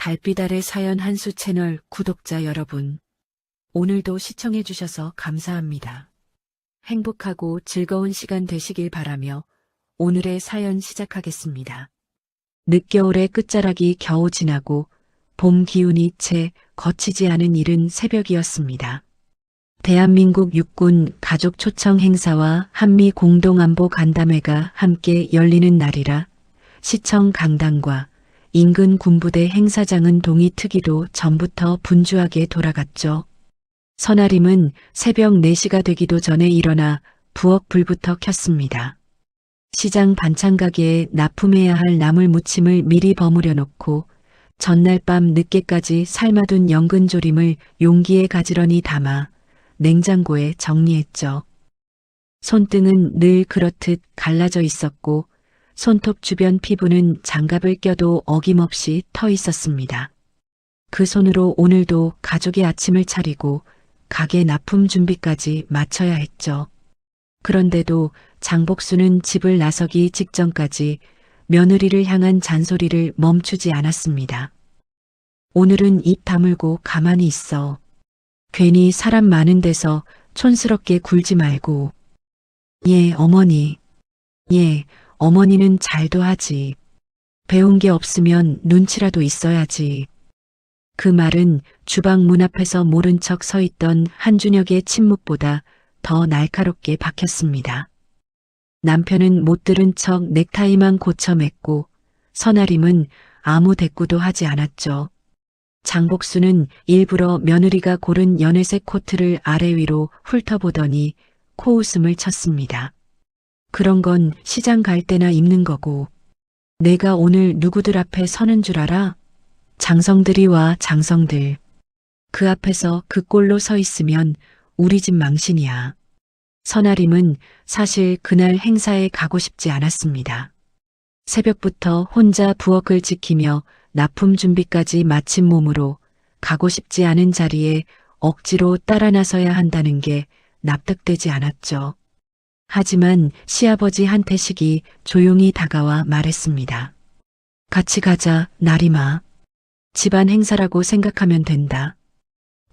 달빛 아래 사연 한수 채널 구독자 여러분, 오늘도 시청해주셔서 감사합니다. 행복하고 즐거운 시간 되시길 바라며 오늘의 사연 시작하겠습니다. 늦겨울의 끝자락이 겨우 지나고 봄 기운이 채 거치지 않은 이른 새벽이었습니다. 대한민국 육군 가족 초청 행사와 한미 공동안보 간담회가 함께 열리는 날이라 시청 강당과 인근 군부대 행사장은 동이 트기로 전부터 분주하게 돌아갔죠. 선아림은 새벽 4시가 되기도 전에 일어나 부엌 불부터 켰습니다. 시장 반찬 가게에 납품해야 할 나물 무침을 미리 버무려 놓고 전날 밤 늦게까지 삶아둔 연근조림을 용기에 가지런히 담아 냉장고에 정리했죠. 손등은 늘 그렇듯 갈라져 있었고 손톱 주변 피부는 장갑을 껴도 어김없이 터 있었습니다. 그 손으로 오늘도 가족의 아침을 차리고 가게 납품 준비까지 마쳐야 했죠. 그런데도 장복수는 집을 나서기 직전까지 며느리를 향한 잔소리를 멈추지 않았습니다. 오늘은 입 다물고 가만히 있어. 괜히 사람 많은 데서 촌스럽게 굴지 말고. 예, 어머니. 예, 어머니는 잘도 하지. 배운 게 없으면 눈치라도 있어야지. 그 말은 주방 문 앞에서 모른 척 서 있던 한준혁의 침묵보다 더 날카롭게 박혔습니다. 남편은 못 들은 척 넥타이만 고쳐 맸고 선아림은 아무 대꾸도 하지 않았죠. 장복수는 일부러 며느리가 고른 연회색 코트를 아래 위로 훑어보더니 코웃음을 쳤습니다. 그런 건 시장 갈 때나 입는 거고 내가 오늘 누구들 앞에 서는 줄 알아? 장성들이 와, 장성들. 그 앞에서 그 꼴로 서 있으면 우리 집 망신이야. 선아림은 사실 그날 행사에 가고 싶지 않았습니다. 새벽부터 혼자 부엌을 지키며 납품 준비까지 마친 몸으로 가고 싶지 않은 자리에 억지로 따라 나서야 한다는 게 납득되지 않았죠. 하지만 시아버지 한태식이 조용히 다가와 말했습니다. 같이 가자, 나림아. 집안 행사라고 생각하면 된다.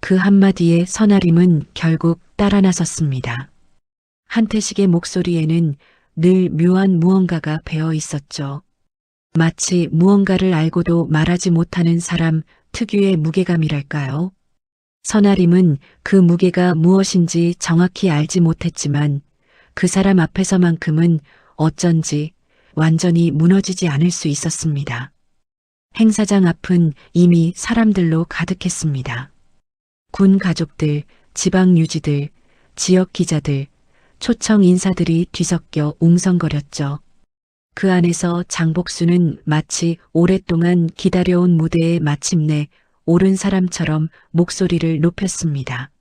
그 한마디에 선아림은 결국 따라 나섰습니다. 한태식의 목소리에는 늘 묘한 무언가가 배어 있었죠. 마치 무언가를 알고도 말하지 못하는 사람 특유의 무게감이랄까요? 선아림은 그 무게가 무엇인지 정확히 알지 못했지만 그 사람 앞에서만큼은 어쩐지 완전히 무너지지 않을 수 있었습니다. 행사장 앞은 이미 사람들로 가득했습니다. 군 가족들, 지방 유지들, 지역 기자들, 초청 인사들이 뒤섞여 웅성거렸죠. 그 안에서 장복수는 마치 오랫동안 기다려온 무대에 마침내 오른 사람처럼 목소리를 높였습니다.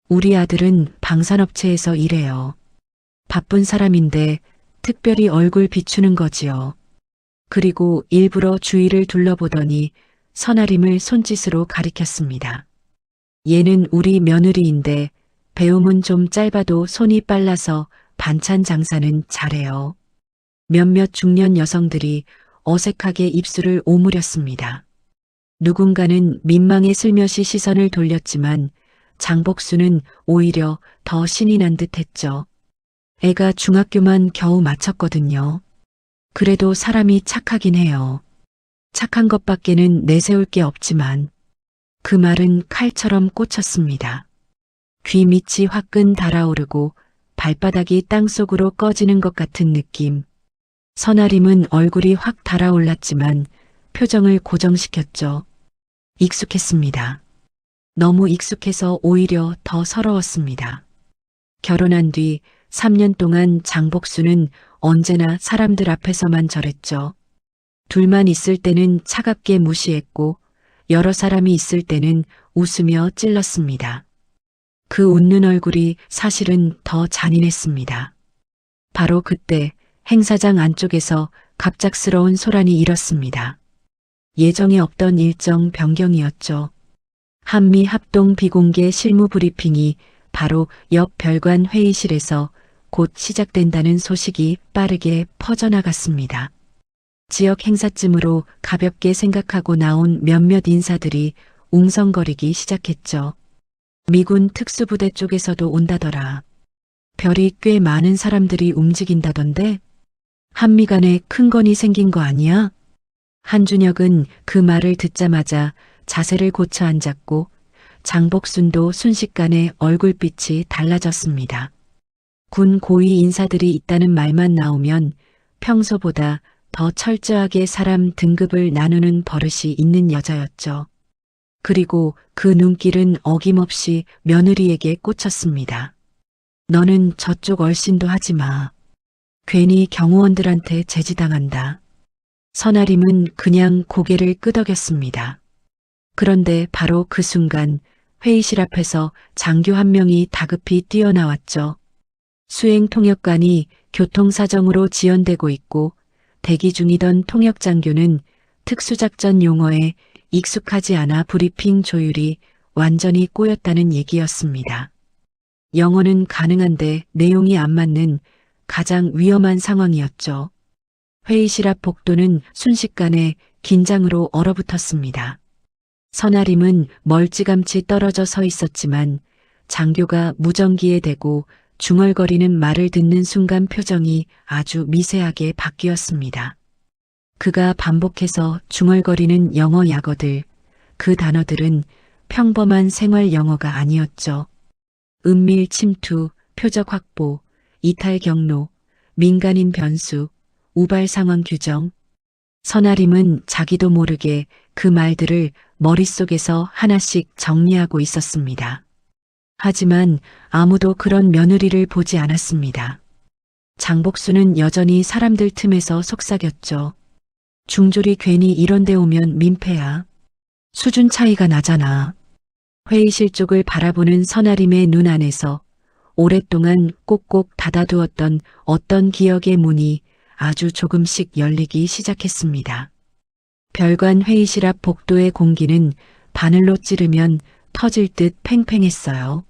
우리 아들은 방산업체에서 일해요. 바쁜 사람인데 특별히 얼굴 비추는 거지요. 그리고 일부러 주위를 둘러보더니 선아림을 손짓으로 가리켰습니다. 얘는 우리 며느리인데 배움은 좀 짧아도 손이 빨라서 반찬 장사는 잘해요. 몇몇 중년 여성들이 어색하게 입술을 오므렸습니다. 누군가는 민망해 슬며시 시선을 돌렸지만 장복수는 오히려 더 신이 난 듯했죠. 애가 중학교만 겨우 마쳤거든요. 그래도 사람이 착하긴 해요. 착한 것밖에는 내세울 게 없지만 그 말은 칼처럼 꽂혔습니다. 귀 밑이 화끈 달아오르고 발바닥이 땅속으로 꺼지는 것 같은 느낌. 선아림은 얼굴이 확 달아올랐지만 표정을 고정시켰죠. 익숙했습니다. 너무 익숙해서 오히려 더 서러웠습니다. 결혼한 뒤 3년 동안 장복수는 언제나 사람들 앞에서만 저랬죠. 둘만 있을 때는 차갑게 무시했고 여러 사람이 있을 때는 웃으며 찔렀습니다. 그 웃는 얼굴이 사실은 더 잔인했습니다. 바로 그때 행사장 안쪽에서 갑작스러운 소란이 일었습니다. 예정에 없던 일정 변경이었죠. 한미 합동 비공개 실무 브리핑이 바로 옆 별관 회의실에서 곧 시작된다는 소식이 빠르게 퍼져나갔습니다. 지역 행사쯤으로 가볍게 생각하고 나온 몇몇 인사들이 웅성거리기 시작했죠. 미군 특수부대 쪽에서도 온다더라. 별이 꽤 많은 사람들이 움직인다던데? 한미 간에 큰 건이 생긴 거 아니야? 한준혁은 그 말을 듣자마자 자세를 고쳐 앉았고 장복순도 순식간에 얼굴빛이 달라졌습니다. 군 고위 인사들이 있다는 말만 나오면 평소보다 더 철저하게 사람 등급을 나누는 버릇이 있는 여자였죠. 그리고 그 눈길은 어김없이 며느리에게 꽂혔습니다. 너는 저쪽 얼씬도 하지 마. 괜히 경호원들한테 제지당한다. 선아림은 그냥 고개를 끄덕였습니다. 그런데 바로 그 순간 회의실 앞에서 장교 한 명이 다급히 뛰어나왔죠. 수행 통역관이 교통사정으로 지연되고 있고 대기 중이던 통역장교는 특수작전 용어에 익숙하지 않아 브리핑 조율이 완전히 꼬였다는 얘기였습니다. 영어는 가능한데 내용이 안 맞는 가장 위험한 상황이었죠. 회의실 앞 복도는 순식간에 긴장으로 얼어붙었습니다. 선아림은 멀찌감치 떨어져 서 있었지만 장교가 무전기에 대고 중얼거리는 말을 듣는 순간 표정이 아주 미세하게 바뀌었습니다. 그가 반복해서 중얼거리는 영어 약어들, 그 단어들은 평범한 생활 영어가 아니었죠. 은밀 침투, 표적 확보, 이탈 경로, 민간인 변수, 우발 상황 규정. 선아림은 자기도 모르게 그 말들을 머릿속에서 하나씩 정리하고 있었습니다. 하지만 아무도 그런 며느리를 보지 않았습니다. 장복수는 여전히 사람들 틈에서 속삭였죠. 중졸이 괜히 이런 데 오면 민폐야. 수준 차이가 나잖아. 회의실 쪽을 바라보는 선아림의 눈 안에서 오랫동안 꼭꼭 닫아두었던 어떤 기억의 문이 아주 조금씩 열리기 시작했습니다. 별관 회의실 앞 복도의 공기는 바늘로 찌르면 터질 듯 팽팽했어요.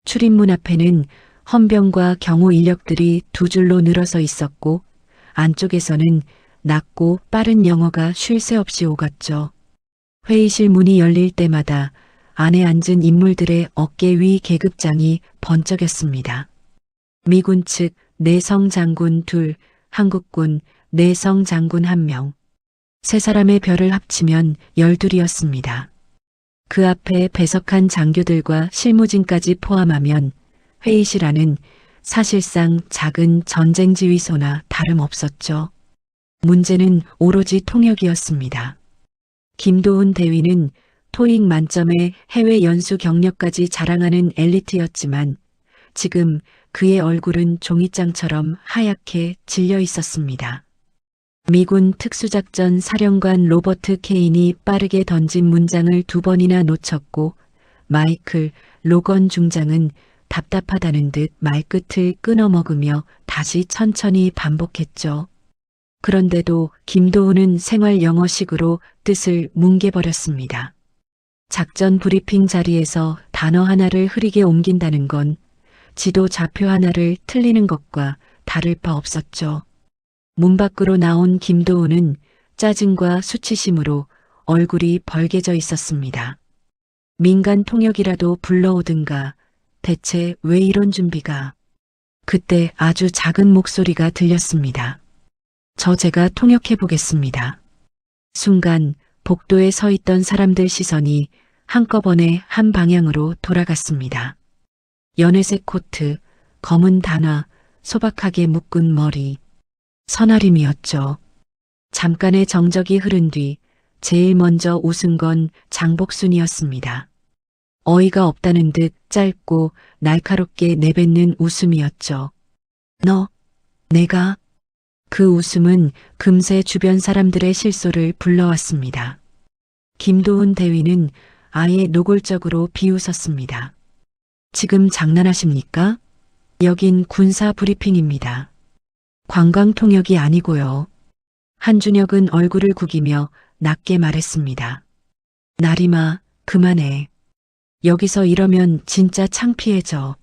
출입문 앞에는 헌병과 경호 인력들이 두 줄로 늘어서 있었고 안쪽에서는 낮고 빠른 영어가 쉴 새 없이 오갔죠. 회의실 문이 열릴 때마다 안에 앉은 인물들의 어깨 위 계급장이 번쩍였습니다. 미군 측 내성 장군 2, 한국군 내성 장군 1명. 세 사람의 별을 합치면 12이었습니다. 그 앞에 배석한 장교들과 실무진까지 포함하면 회의실 안은 사실상 작은 전쟁지휘소나 다름없었죠. 문제는 오로지 통역이었습니다. 김도훈 대위는 토익 만점의 해외 연수 경력까지 자랑하는 엘리트였지만 지금 그의 얼굴은 종이장처럼 하얗게 질려 있었습니다. 미군 특수작전 사령관 로버트 케인이 빠르게 던진 문장을 2번이나 놓쳤고 마이클 로건 중장은 답답하다는 듯 말끝을 끊어먹으며 다시 천천히 반복했죠. 그런데도 김도훈은 생활 영어식으로 뜻을 뭉개버렸습니다. 작전 브리핑 자리에서 단어 하나를 흐리게 옮긴다는 건 지도 좌표 하나를 틀리는 것과 다를 바 없었죠. 문 밖으로 나온 김도훈은 짜증과 수치심으로 얼굴이 벌개져 있었습니다. 민간 통역이라도 불러오든가 대체 왜 이런 준비가. 그때 아주 작은 목소리가 들렸습니다. 제가 통역해 보겠습니다. 순간 복도에 서 있던 사람들 시선이 한꺼번에 한 방향으로 돌아갔습니다. 연회색 코트, 검은 단화, 소박하게 묶은 머리. 선아림이었죠. 잠깐의 정적이 흐른 뒤 제일 먼저 웃은 건 장복순이었습니다. 어이가 없다는 듯 짧고 날카롭게 내뱉는 웃음이었죠. 내가? 그 웃음은 금세 주변 사람들의 실소를 불러왔습니다. 김도훈 대위는 아예 노골적으로 비웃었습니다. 지금 장난하십니까? 여긴 군사 브리핑입니다. 관광 통역이 아니고요. 한준혁은 얼굴을 구기며 낮게 말했습니다. 나리마, 그만해. 여기서 이러면 진짜 창피해져.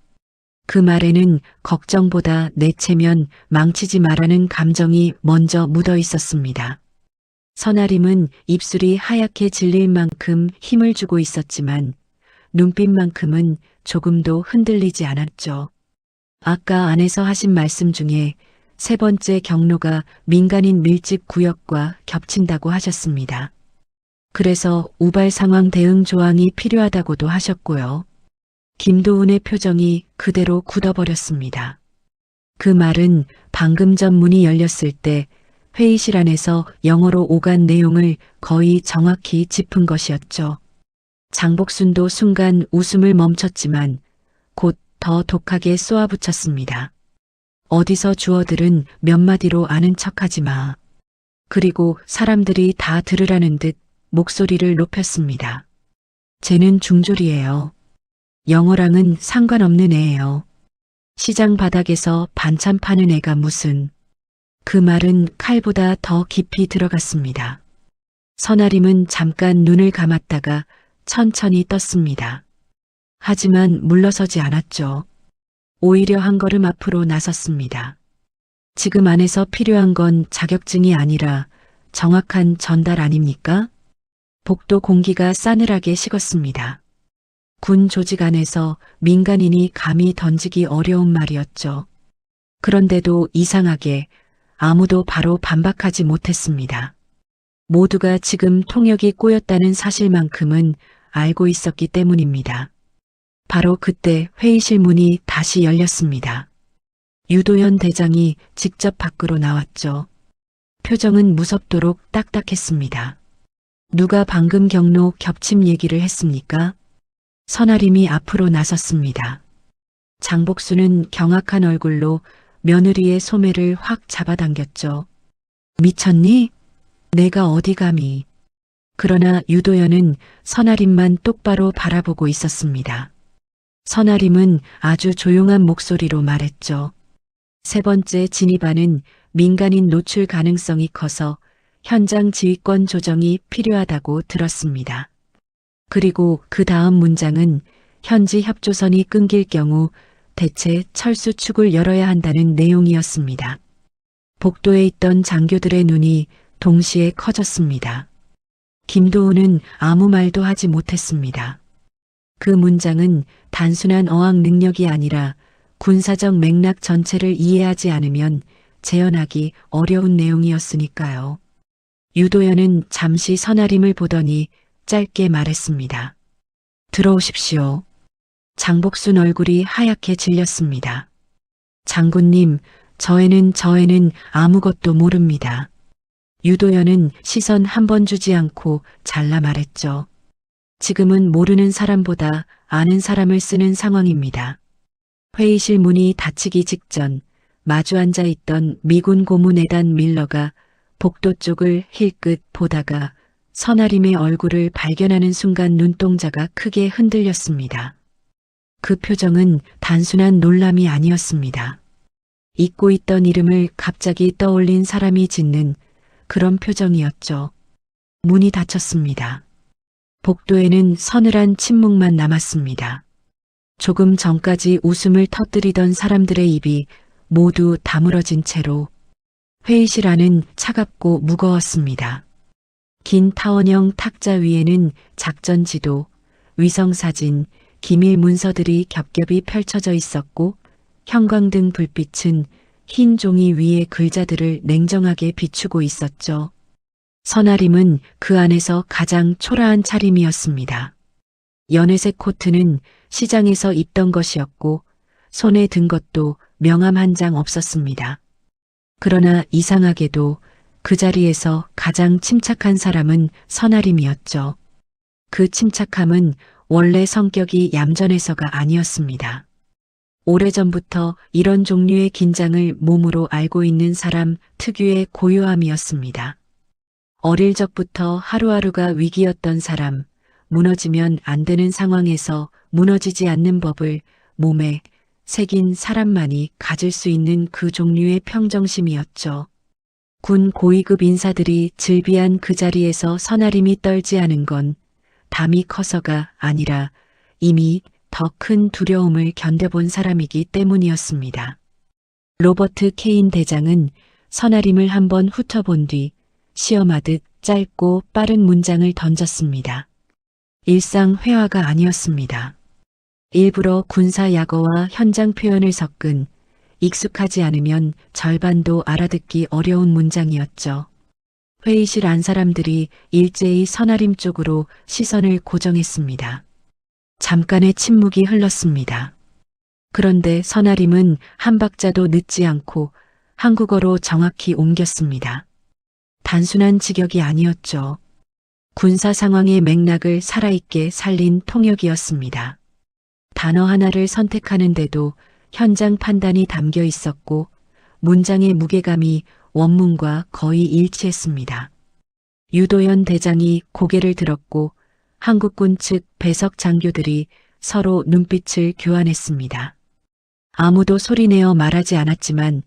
그 말에는 걱정보다 내 체면 망치지 마라는 감정이 먼저 묻어 있었습니다. 선아림은 입술이 하얗게 질릴 만큼 힘을 주고 있었지만 눈빛만큼은 조금도 흔들리지 않았죠. 아까 안에서 하신 말씀 중에 세 번째 경로가 민간인 밀집 구역과 겹친다고 하셨습니다. 그래서 우발 상황 대응 조항이 필요하다고도 하셨고요. 김도훈의 표정이 그대로 굳어버렸습니다. 그 말은 방금 전 문이 열렸을 때 회의실 안에서 영어로 오간 내용을 거의 정확히 짚은 것이었죠. 장복순도 순간 웃음을 멈췄지만 곧 더 독하게 쏘아붙였습니다. 어디서 주어들은 몇 마디로 아는 척하지 마. 그리고 사람들이 다 들으라는 듯 목소리를 높였습니다. 쟤는 중졸이에요. 영어랑은 상관없는 애예요. 시장 바닥에서 반찬 파는 애가 무슨. 그 말은 칼보다 더 깊이 들어갔습니다. 선아림은 잠깐 눈을 감았다가 천천히 떴습니다. 하지만 물러서지 않았죠. 오히려 한 걸음 앞으로 나섰습니다. 지금 안에서 필요한 건 자격증이 아니라 정확한 전달 아닙니까? 복도 공기가 싸늘하게 식었습니다. 군 조직 안에서 민간인이 감히 던지기 어려운 말이었죠. 그런데도 이상하게 아무도 바로 반박하지 못했습니다. 모두가 지금 통역이 꼬였다는 사실만큼은 알고 있었기 때문입니다. 바로 그때 회의실 문이 다시 열렸습니다. 유도현 대장이 직접 밖으로 나왔죠. 표정은 무섭도록 딱딱했습니다. 누가 방금 경로 겹침 얘기를 했습니까? 선아림이 앞으로 나섰습니다. 장복수는 경악한 얼굴로 며느리의 소매를 확 잡아당겼죠. 미쳤니? 내가 어디 감히. 그러나 유도현은 선아림만 똑바로 바라보고 있었습니다. 선아림은 아주 조용한 목소리로 말했죠. 세 번째 진입안은 민간인 노출 가능성이 커서 현장 지휘권 조정이 필요하다고 들었습니다. 그리고 그 다음 문장은 현지 협조선이 끊길 경우 대체 철수축을 열어야 한다는 내용이었습니다. 복도에 있던 장교들의 눈이 동시에 커졌습니다. 김도훈은 아무 말도 하지 못했습니다. 그 문장은 단순한 어학 능력이 아니라 군사적 맥락 전체를 이해하지 않으면 재현하기 어려운 내용이었으니까요. 유도현은 잠시 선아림을 보더니 짧게 말했습니다. 들어오십시오. 장복순 얼굴이 하얗게 질렸습니다. 장군님, 저애는 아무것도 모릅니다. 유도현은 시선 한 번 주지 않고 잘라 말했죠. 지금은 모르는 사람보다 아는 사람을 쓰는 상황입니다. 회의실 문이 닫히기 직전 마주 앉아 있던 미군 고문에단 밀러가 복도 쪽을 힐끗 보다가 선아림의 얼굴을 발견하는 순간 눈동자가 크게 흔들렸습니다. 그 표정은 단순한 놀람이 아니었습니다. 잊고 있던 이름을 갑자기 떠올린 사람이 짓는 그런 표정이었죠. 문이 닫혔습니다. 복도에는 서늘한 침묵만 남았습니다. 조금 전까지 웃음을 터뜨리던 사람들의 입이 모두 다물어진 채로 회의실 안은 차갑고 무거웠습니다. 긴 타원형 탁자 위에는 작전 지도, 위성사진, 기밀 문서들이 겹겹이 펼쳐져 있었고 형광등 불빛은 흰 종이 위에 글자들을 냉정하게 비추고 있었죠. 선아림은 그 안에서 가장 초라한 차림이었습니다. 연회색 코트는 시장에서 입던 것이었고 손에 든 것도 명함 한 장 없었습니다. 그러나 이상하게도 그 자리에서 가장 침착한 사람은 선아림이었죠. 그 침착함은 원래 성격이 얌전해서가 아니었습니다. 오래전부터 이런 종류의 긴장을 몸으로 알고 있는 사람 특유의 고요함이었습니다. 어릴 적부터 하루하루가 위기였던 사람, 무너지면 안 되는 상황에서 무너지지 않는 법을 몸에 새긴 사람만이 가질 수 있는 그 종류의 평정심이었죠. 군 고위급 인사들이 즐비한 그 자리에서 선아림이 떨지 않은 건 담이 커서가 아니라 이미 더 큰 두려움을 견뎌본 사람이기 때문이었습니다. 로버트 케인 대장은 선아림을 한번 훑어본 뒤 시험하듯 짧고 빠른 문장을 던졌습니다. 일상 회화가 아니었습니다. 일부러 군사 약어와 현장 표현을 섞은 익숙하지 않으면 절반도 알아듣기 어려운 문장이었죠. 회의실 안 사람들이 일제히 선아림 쪽으로 시선을 고정했습니다. 잠깐의 침묵이 흘렀습니다. 그런데 선아림은 한 박자도 늦지 않고 한국어로 정확히 옮겼습니다. 단순한 직역이 아니었죠. 군사 상황의 맥락을 살아있게 살린 통역이었습니다. 단어 하나를 선택하는데도 현장 판단이 담겨 있었고 문장의 무게감이 원문과 거의 일치했습니다. 유도현 대장이 고개를 들었고 한국군 측 배석 장교들이 서로 눈빛을 교환했습니다. 아무도 소리내어 말하지 않았지만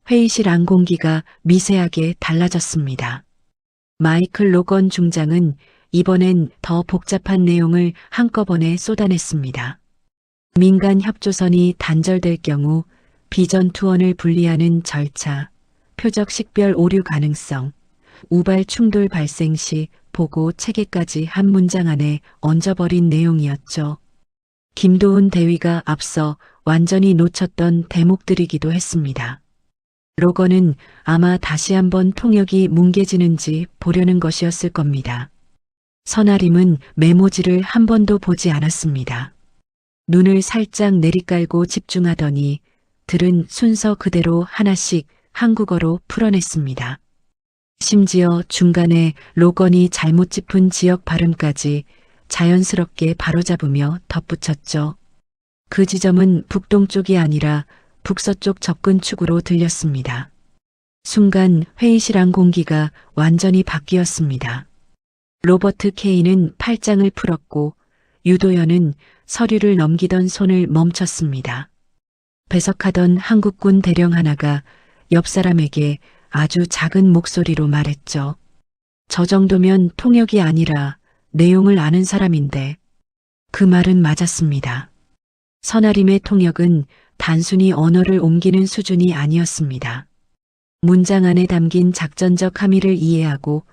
회의실 안 공기가 미세하게 달라졌습니다. 마이클 로건 중장은 이번엔 더 복잡한 내용을 한꺼번에 쏟아냈습니다. 민간 협조선이 단절될 경우 비전 투원을 분리하는 절차, 표적 식별 오류 가능성, 우발 충돌 발생 시 보고 체계까지 한 문장 안에 얹어버린 내용이었죠. 김도훈 대위가 앞서 완전히 놓쳤던 대목들이기도 했습니다. 로건은 아마 다시 한번 통역이 뭉개지는지 보려는 것이었을 겁니다. 선아림은 메모지를 한 번도 보지 않았습니다. 눈을 살짝 내리깔고 집중하더니 들은 순서 그대로 하나씩 한국어로 풀어냈습니다. 심지어 중간에 로건이 잘못 짚은 지역 발음까지 자연스럽게 바로잡으며 덧붙였죠. 그 지점은 북동쪽이 아니라 북서쪽 접근 축으로 들렸습니다. 순간 회의실 안 공기가 완전히 바뀌었습니다. 로버트 케이는 팔짱을 풀었고 유도현은 서류를 넘기던 손을 멈췄습니다. 배석하던 한국군 대령 하나가 옆 사람에게 아주 작은 목소리로 말했죠. 저 정도면 통역이 아니라 내용을 아는 사람인데. 그 말은 맞았습니다. 선아림의 통역은 단순히 언어를 옮기는 수준이 아니었습니다. 문장 안에 담긴 작전적 함의를 이해하고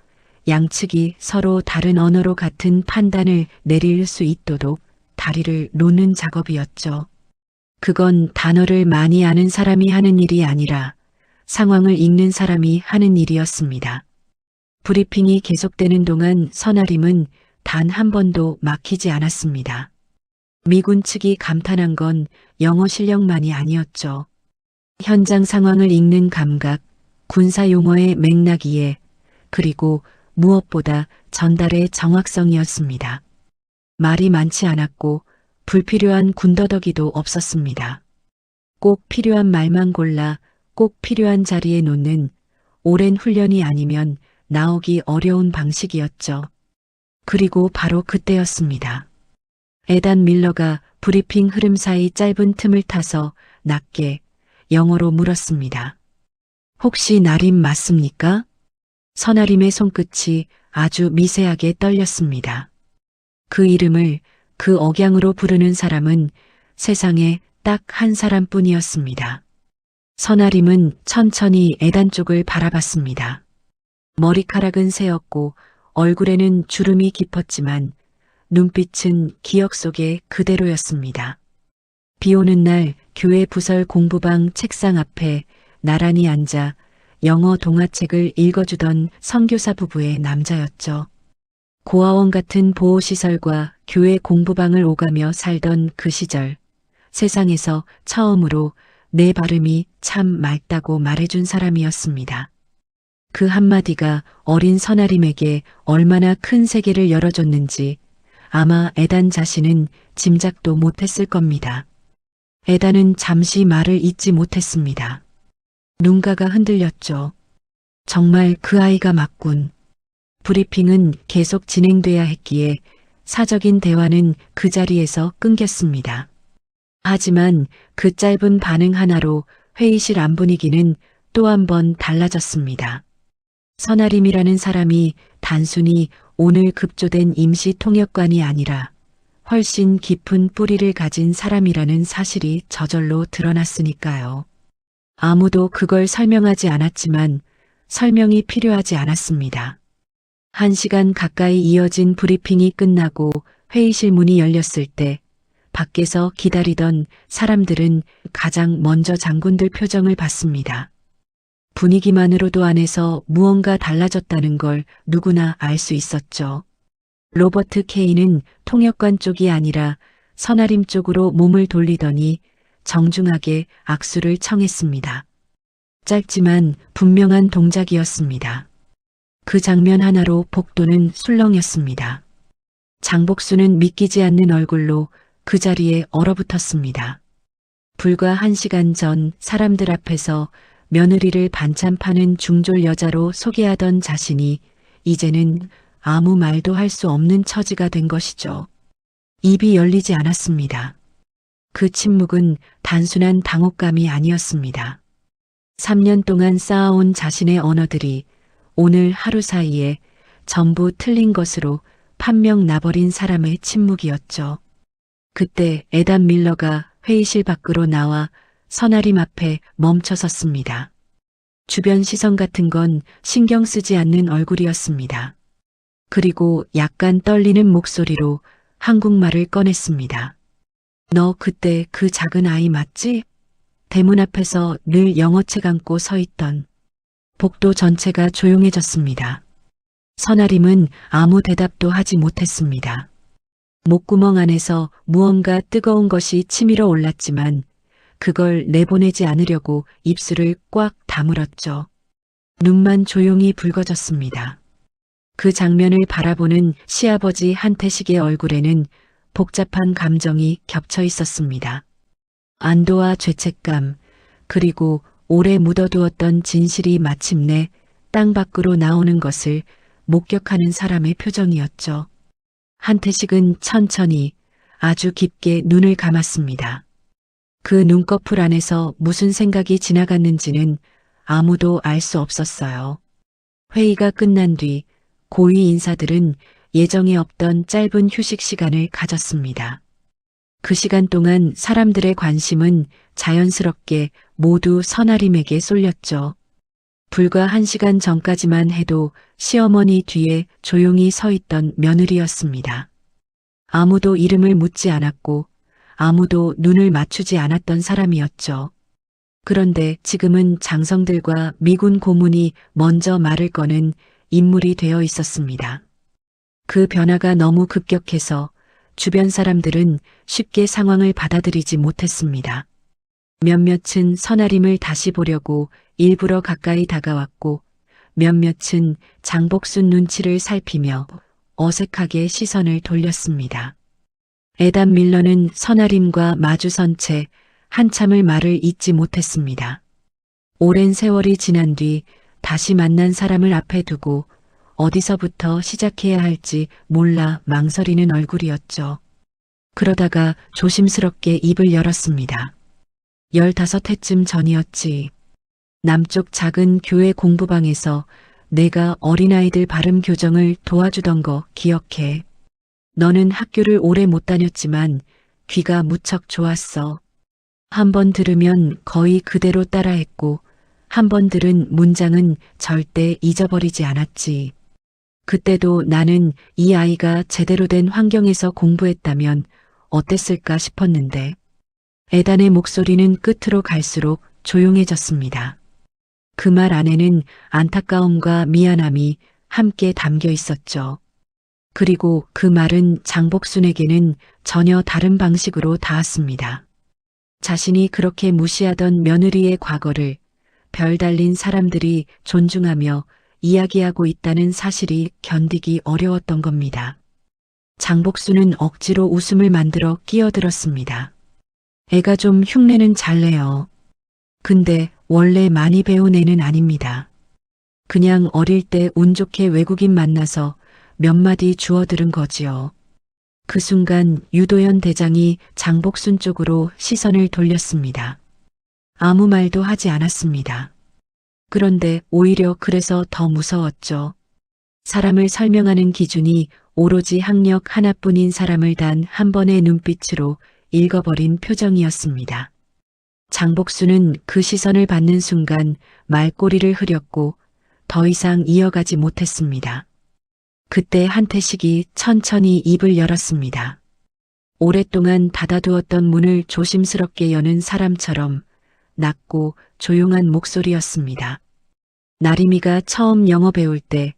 양측이 서로 다른 언어로 같은 판단을 내릴 수 있도록 다리를 놓는 작업이었죠. 그건 단어를 많이 아는 사람이 하는 일이 아니라 상황을 읽는 사람이 하는 일이었습니다. 브리핑이 계속되는 동안 선아림은 단 한 번도 막히지 않았습니다. 미군 측이 감탄한 건 영어 실력만이 아니었죠. 현장 상황을 읽는 감각, 군사 용어의 맥락 이해, 그리고 무엇보다 전달의 정확성이었습니다. 말이 많지 않았고 불필요한 군더더기도 없었습니다. 꼭 필요한 말만 골라 꼭 필요한 자리에 놓는 오랜 훈련이 아니면 나오기 어려운 방식이었죠. 그리고 바로 그때였습니다. 에단 밀러가 브리핑 흐름 사이 짧은 틈을 타서 낮게 영어로 물었습니다. 혹시 나림 맞습니까? 선아림의 손끝이 아주 미세하게 떨렸습니다. 그 이름을 그 억양으로 부르는 사람은 세상에 딱 한 사람뿐이었습니다. 선아림은 천천히 에단 쪽을 바라봤습니다. 머리카락은 새었고 얼굴에는 주름이 깊었지만 눈빛은 기억 속에 그대로였습니다. 비 오는 날 교회 부설 공부방 책상 앞에 나란히 앉아 영어 동화책을 읽어주던 선교사 부부의 남자였죠. 고아원 같은 보호시설과 교회 공부방을 오가며 살던 그 시절, 세상에서 처음으로 내 발음이 참 맑다고 말해준 사람이었습니다. 그 한마디가 어린 선아림에게 얼마나 큰 세계를 열어줬는지 아마 에단 자신은 짐작도 못했을 겁니다. 에단은 잠시 말을 잇지 못했습니다. 눈가가 흔들렸죠. 정말 그 아이가 맞군. 브리핑은 계속 진행돼야 했기에 사적인 대화는 그 자리에서 끊겼습니다. 하지만 그 짧은 반응 하나로 회의실 안 분위기는 또 한 번 달라졌습니다. 선아림이라는 사람이 단순히 오늘 급조된 임시 통역관이 아니라 훨씬 깊은 뿌리를 가진 사람이라는 사실이 저절로 드러났으니까요. 아무도 그걸 설명하지 않았지만 설명이 필요하지 않았습니다. 1시간 가까이 이어진 브리핑이 끝나고 회의실 문이 열렸을 때 밖에서 기다리던 사람들은 가장 먼저 장군들 표정을 봤습니다. 분위기만으로도 안에서 무언가 달라졌다는 걸 누구나 알 수 있었죠. 로버트 케이는 통역관 쪽이 아니라 선아림 쪽으로 몸을 돌리더니 정중하게 악수를 청했습니다. 짧지만 분명한 동작이었습니다. 그 장면 하나로 복도는 술렁였습니다. 장복수는 믿기지 않는 얼굴로 그 자리에 얼어붙었습니다. 불과 1시간 전 사람들 앞에서 며느리를 반찬 파는 중졸 여자로 소개하던 자신이 이제는 아무 말도 할 수 없는 처지가 된 것이죠. 입이 열리지 않았습니다. 그 침묵은 단순한 당혹감이 아니었습니다. 3년 동안 쌓아온 자신의 언어들이 오늘 하루 사이에 전부 틀린 것으로 판명 나버린 사람의 침묵이었죠. 그때 에단 밀러가 회의실 밖으로 나와 선아림 앞에 멈춰 섰습니다. 주변 시선 같은 건 신경 쓰지 않는 얼굴이었습니다. 그리고 약간 떨리는 목소리로 한국말을 꺼냈습니다. 너 그때 그 작은 아이 맞지? 대문 앞에서 늘 영어책 안고 서 있던. 복도 전체가 조용해졌습니다. 선아림은 아무 대답도 하지 못했습니다. 목구멍 안에서 무언가 뜨거운 것이 치밀어 올랐지만 그걸 내보내지 않으려고 입술을 꽉 다물었죠. 눈만 조용히 붉어졌습니다. 그 장면을 바라보는 시아버지 한태식의 얼굴에는 복잡한 감정이 겹쳐 있었습니다. 안도와 죄책감, 그리고 오래 묻어두었던 진실이 마침내 땅 밖으로 나오는 것을 목격하는 사람의 표정이었죠. 한태식은 천천히 아주 깊게 눈을 감았습니다. 그 눈꺼풀 안에서 무슨 생각이 지나갔는지는 아무도 알 수 없었어요. 회의가 끝난 뒤 고위 인사들은 예정에 없던 짧은 휴식 시간을 가졌습니다. 그 시간 동안 사람들의 관심은 자연스럽게 모두 선아림에게 쏠렸죠. 불과 1시간 전까지만 해도 시어머니 뒤에 조용히 서 있던 며느리였습니다. 아무도 이름을 묻지 않았고 아무도 눈을 맞추지 않았던 사람이었죠. 그런데 지금은 장성들과 미군 고문이 먼저 말을 거는 인물이 되어 있었습니다. 그 변화가 너무 급격해서 주변 사람들은 쉽게 상황을 받아들이지 못했습니다. 몇몇은 선아림을 다시 보려고 일부러 가까이 다가왔고 몇몇은 장복순 눈치를 살피며 어색하게 시선을 돌렸습니다. 에단 밀러는 선아림과 마주선 채 한참을 말을 잇지 못했습니다. 오랜 세월이 지난 뒤 다시 만난 사람을 앞에 두고 어디서부터 시작해야 할지 몰라 망설이는 얼굴이었죠. 그러다가 조심스럽게 입을 열었습니다. 15해쯤 전이었지. 남쪽 작은 교회 공부방에서 내가 어린아이들 발음 교정을 도와주던 거 기억해. 너는 학교를 오래 못 다녔지만 귀가 무척 좋았어. 한 번 들으면 거의 그대로 따라했고 한 번 들은 문장은 절대 잊어버리지 않았지. 그때도 나는 이 아이가 제대로 된 환경에서 공부했다면 어땠을까 싶었는데 에단의 목소리는 끝으로 갈수록 조용해졌습니다. 그 말 안에는 안타까움과 미안함이 함께 담겨 있었죠. 그리고 그 말은 장복순에게는 전혀 다른 방식으로 닿았습니다. 자신이 그렇게 무시하던 며느리의 과거를 별 달린 사람들이 존중하며 이야기하고 있다는 사실이 견디기 어려웠던 겁니다. 장복순은 억지로 웃음을 만들어 끼어들었습니다. 애가 좀 흉내는 잘 내요. 근데 원래 많이 배운 애는 아닙니다. 그냥 어릴 때 운 좋게 외국인 만나서 몇 마디 주워들은 거지요. 그 순간 유도현 대장이 장복순 쪽으로 시선을 돌렸습니다. 아무 말도 하지 않았습니다. 그런데 오히려 그래서 더 무서웠죠. 사람을 설명하는 기준이 오로지 학력 하나뿐인 사람을 단 한 번의 눈빛으로 읽어버린 표정이었습니다. 장복순은 그 시선을 받는 순간 말꼬리를 흐렸고 더 이상 이어가지 못했습니다. 그때 한태식이 천천히 입을 열었습니다. 오랫동안 닫아두었던 문을 조심스럽게 여는 사람처럼 낮고 조용한 목소리였습니다. 나림이가 처음 영어 배울 때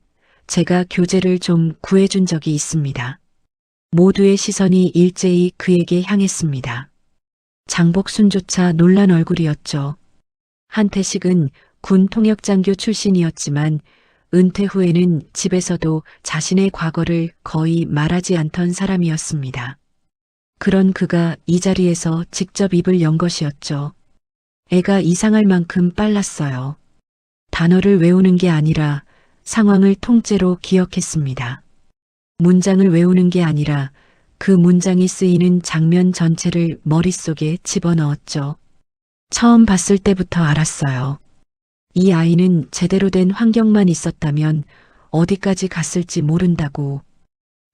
제가 교재를 좀 구해준 적이 있습니다. 모두의 시선이 일제히 그에게 향했습니다. 장복순조차 놀란 얼굴이었죠. 한태식은 군 통역장교 출신이었지만 은퇴 후에는 집에서도 자신의 과거를 거의 말하지 않던 사람이었습니다. 그런 그가 이 자리에서 직접 입을 연 것이었죠. 애가 이상할 만큼 빨랐어요. 단어를 외우는 게 아니라 상황을 통째로 기억했습니다. 문장을 외우는 게 아니라 그 문장이 쓰이는 장면 전체를 머릿속에 집어넣었죠. 처음 봤을 때부터 알았어요. 이 아이는 제대로 된 환경만 있었다면 어디까지 갔을지 모른다고.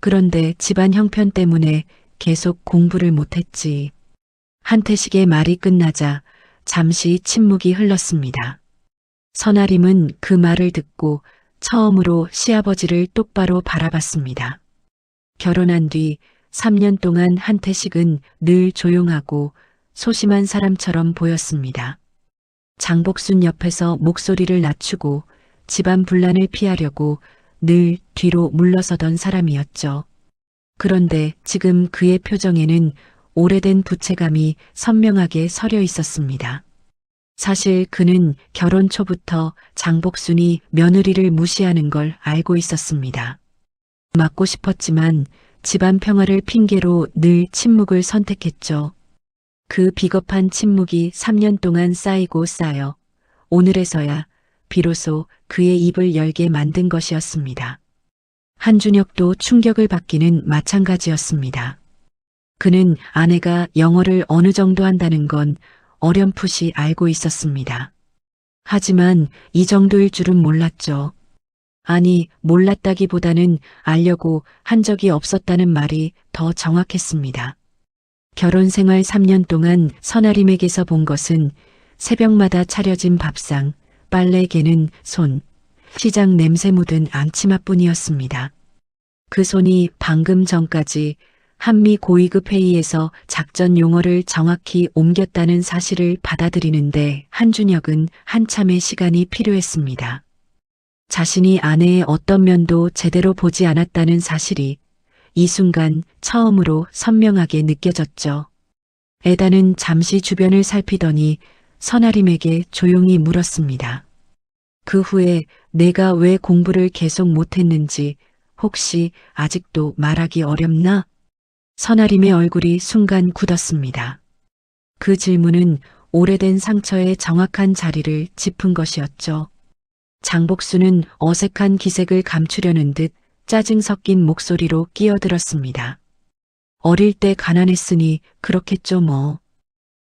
그런데 집안 형편 때문에 계속 공부를 못했지. 한태식의 말이 끝나자 잠시 침묵이 흘렀습니다. 선아림은 그 말을 듣고 처음으로 시아버지를 똑바로 바라봤습니다. 결혼한 뒤 3년 동안 한태식은 늘 조용하고 소심한 사람처럼 보였습니다. 장복순 옆에서 목소리를 낮추고 집안 분란을 피하려고 늘 뒤로 물러서던 사람이었죠. 그런데 지금 그의 표정에는 오래된 부채감이 선명하게 서려 있었습니다. 사실 그는 결혼 초부터 장복순이 며느리를 무시하는 걸 알고 있었습니다. 맞고 싶었지만 집안 평화를 핑계로 늘 침묵을 선택했죠. 그 비겁한 침묵이 3년 동안 쌓이고 쌓여 오늘에서야 비로소 그의 입을 열게 만든 것이었습니다. 한준혁도 충격을 받기는 마찬가지였습니다. 그는 아내가 영어를 어느 정도 한다는 건 어렴풋이 알고 있었습니다. 하지만 이 정도일 줄은 몰랐죠. 아니, 몰랐다기보다는 알려고 한 적이 없었다는 말이 더 정확했습니다. 결혼 생활 3년 동안 선아림에게서 본 것은 새벽마다 차려진 밥상, 빨래 개는 손, 시장 냄새 묻은 앞치마뿐이었습니다. 그 손이 방금 전까지 한미 고위급 회의에서 작전 용어를 정확히 옮겼다는 사실을 받아들이는데 한준혁은 한참의 시간이 필요했습니다. 자신이 아내의 어떤 면도 제대로 보지 않았다는 사실이 이 순간 처음으로 선명하게 느껴졌죠. 에다는 잠시 주변을 살피더니 선아림에게 조용히 물었습니다. 그 후에 내가 왜 공부를 계속 못했는지 혹시 아직도 말하기 어렵나? 선아림의 얼굴이 순간 굳었습니다. 그 질문은 오래된 상처의 정확한 자리를 짚은 것이었죠. 장복순은 어색한 기색을 감추려는 듯 짜증 섞인 목소리로 끼어들었습니다. 어릴 때 가난했으니 그렇겠죠 뭐.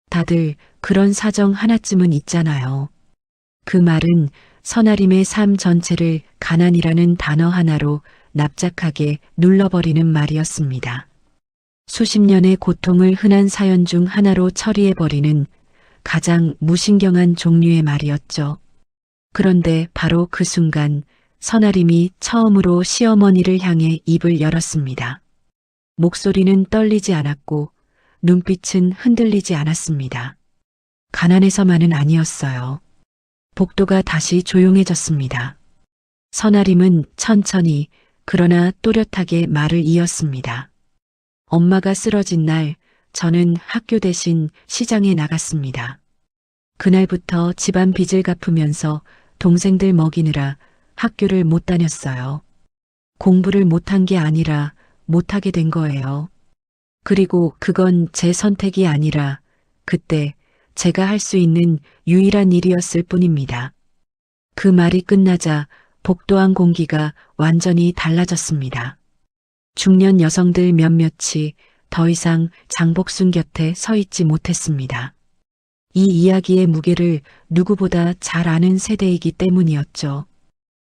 다들 그런 사정 하나쯤은 있잖아요. 그 말은 선아림의 삶 전체를 가난이라는 단어 하나로 납작하게 눌러버리는 말이었습니다. 수십 년의 고통을 흔한 사연 중 하나로 처리해버리는 가장 무신경한 종류의 말이었죠. 그런데 바로 그 순간 선아림이 처음으로 시어머니를 향해 입을 열었습니다. 목소리는 떨리지 않았고 눈빛은 흔들리지 않았습니다. 가난해서만은 아니었어요. 복도가 다시 조용해졌습니다. 선아림은 천천히 그러나 또렷하게 말을 이었습니다. 엄마가 쓰러진 날 저는 학교 대신 시장에 나갔습니다. 그날부터 집안 빚을 갚으면서 동생들 먹이느라 학교를 못 다녔어요. 공부를 못한 게 아니라 못하게 된 거예요. 그리고 그건 제 선택이 아니라 그때 제가 할 수 있는 유일한 일이었을 뿐입니다. 그 말이 끝나자 복도안 공기가 완전히 달라졌습니다. 중년 여성들 몇몇이 더 이상 장복순 곁에 서 있지 못했습니다. 이 이야기의 무게를 누구보다 잘 아는 세대이기 때문이었죠.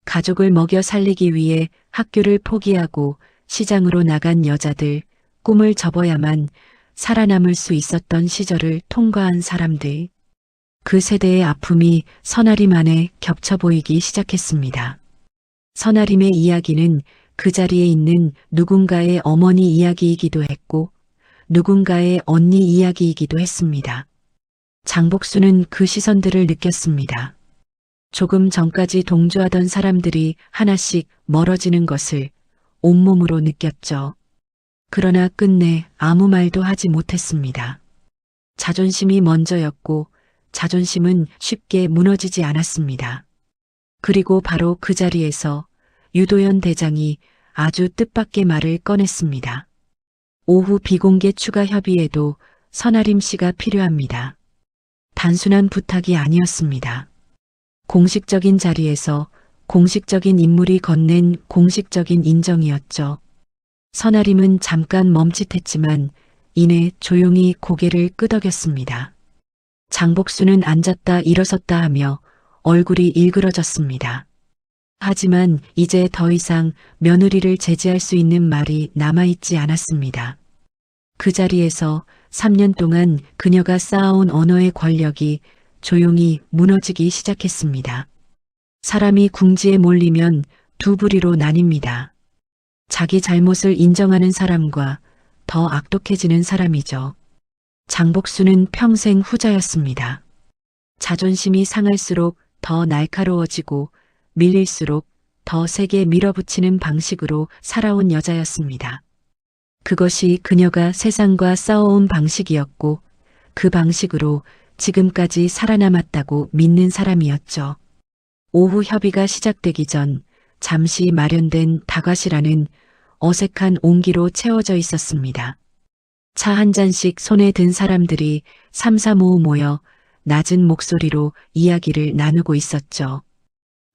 가족을 먹여 살리기 위해 학교를 포기하고 시장으로 나간 여자들, 꿈을 접어야만 살아남을 수 있었던 시절을 통과한 사람들. 그 세대의 아픔이 선아림 안에 겹쳐 보이기 시작했습니다. 선아림의 이야기는 그 자리에 있는 누군가의 어머니 이야기이기도 했고 누군가의 언니 이야기이기도 했습니다. 장복수는 그 시선들을 느꼈습니다. 조금 전까지 동조하던 사람들이 하나씩 멀어지는 것을 온몸으로 느꼈죠. 그러나 끝내 아무 말도 하지 못했습니다. 자존심이 먼저였고 자존심은 쉽게 무너지지 않았습니다. 그리고 바로 그 자리에서 유도현 대장이 아주 뜻밖의 말을 꺼냈습니다. 오후 비공개 추가 협의에도 선아림 씨가 필요합니다. 단순한 부탁이 아니었습니다. 공식적인 자리에서 공식적인 인물이 건넨 공식적인 인정이었죠. 선아림은 잠깐 멈칫했지만 이내 조용히 고개를 끄덕였습니다. 장복수는 앉았다 일어섰다 하며 얼굴이 일그러졌습니다. 하지만 이제 더 이상 며느리를 제지할 수 있는 말이 남아있지 않았습니다. 그 자리에서 3년 동안 그녀가 쌓아온 언어의 권력이 조용히 무너지기 시작했습니다. 사람이 궁지에 몰리면 두 부리로 나뉩니다. 자기 잘못을 인정하는 사람과 더 악독해지는 사람이죠. 장복수는 평생 후자였습니다. 자존심이 상할수록 더 날카로워지고 밀릴수록 더 세게 밀어붙이는 방식으로 살아온 여자였습니다. 그것이 그녀가 세상과 싸워온 방식이었고 그 방식으로 지금까지 살아남았다고 믿는 사람이었죠. 오후 협의가 시작되기 전 잠시 마련된 다과시라는 어색한 온기로 채워져 있었습니다. 차 한 잔씩 손에 든 사람들이 삼삼오오 모여 낮은 목소리로 이야기를 나누고 있었죠.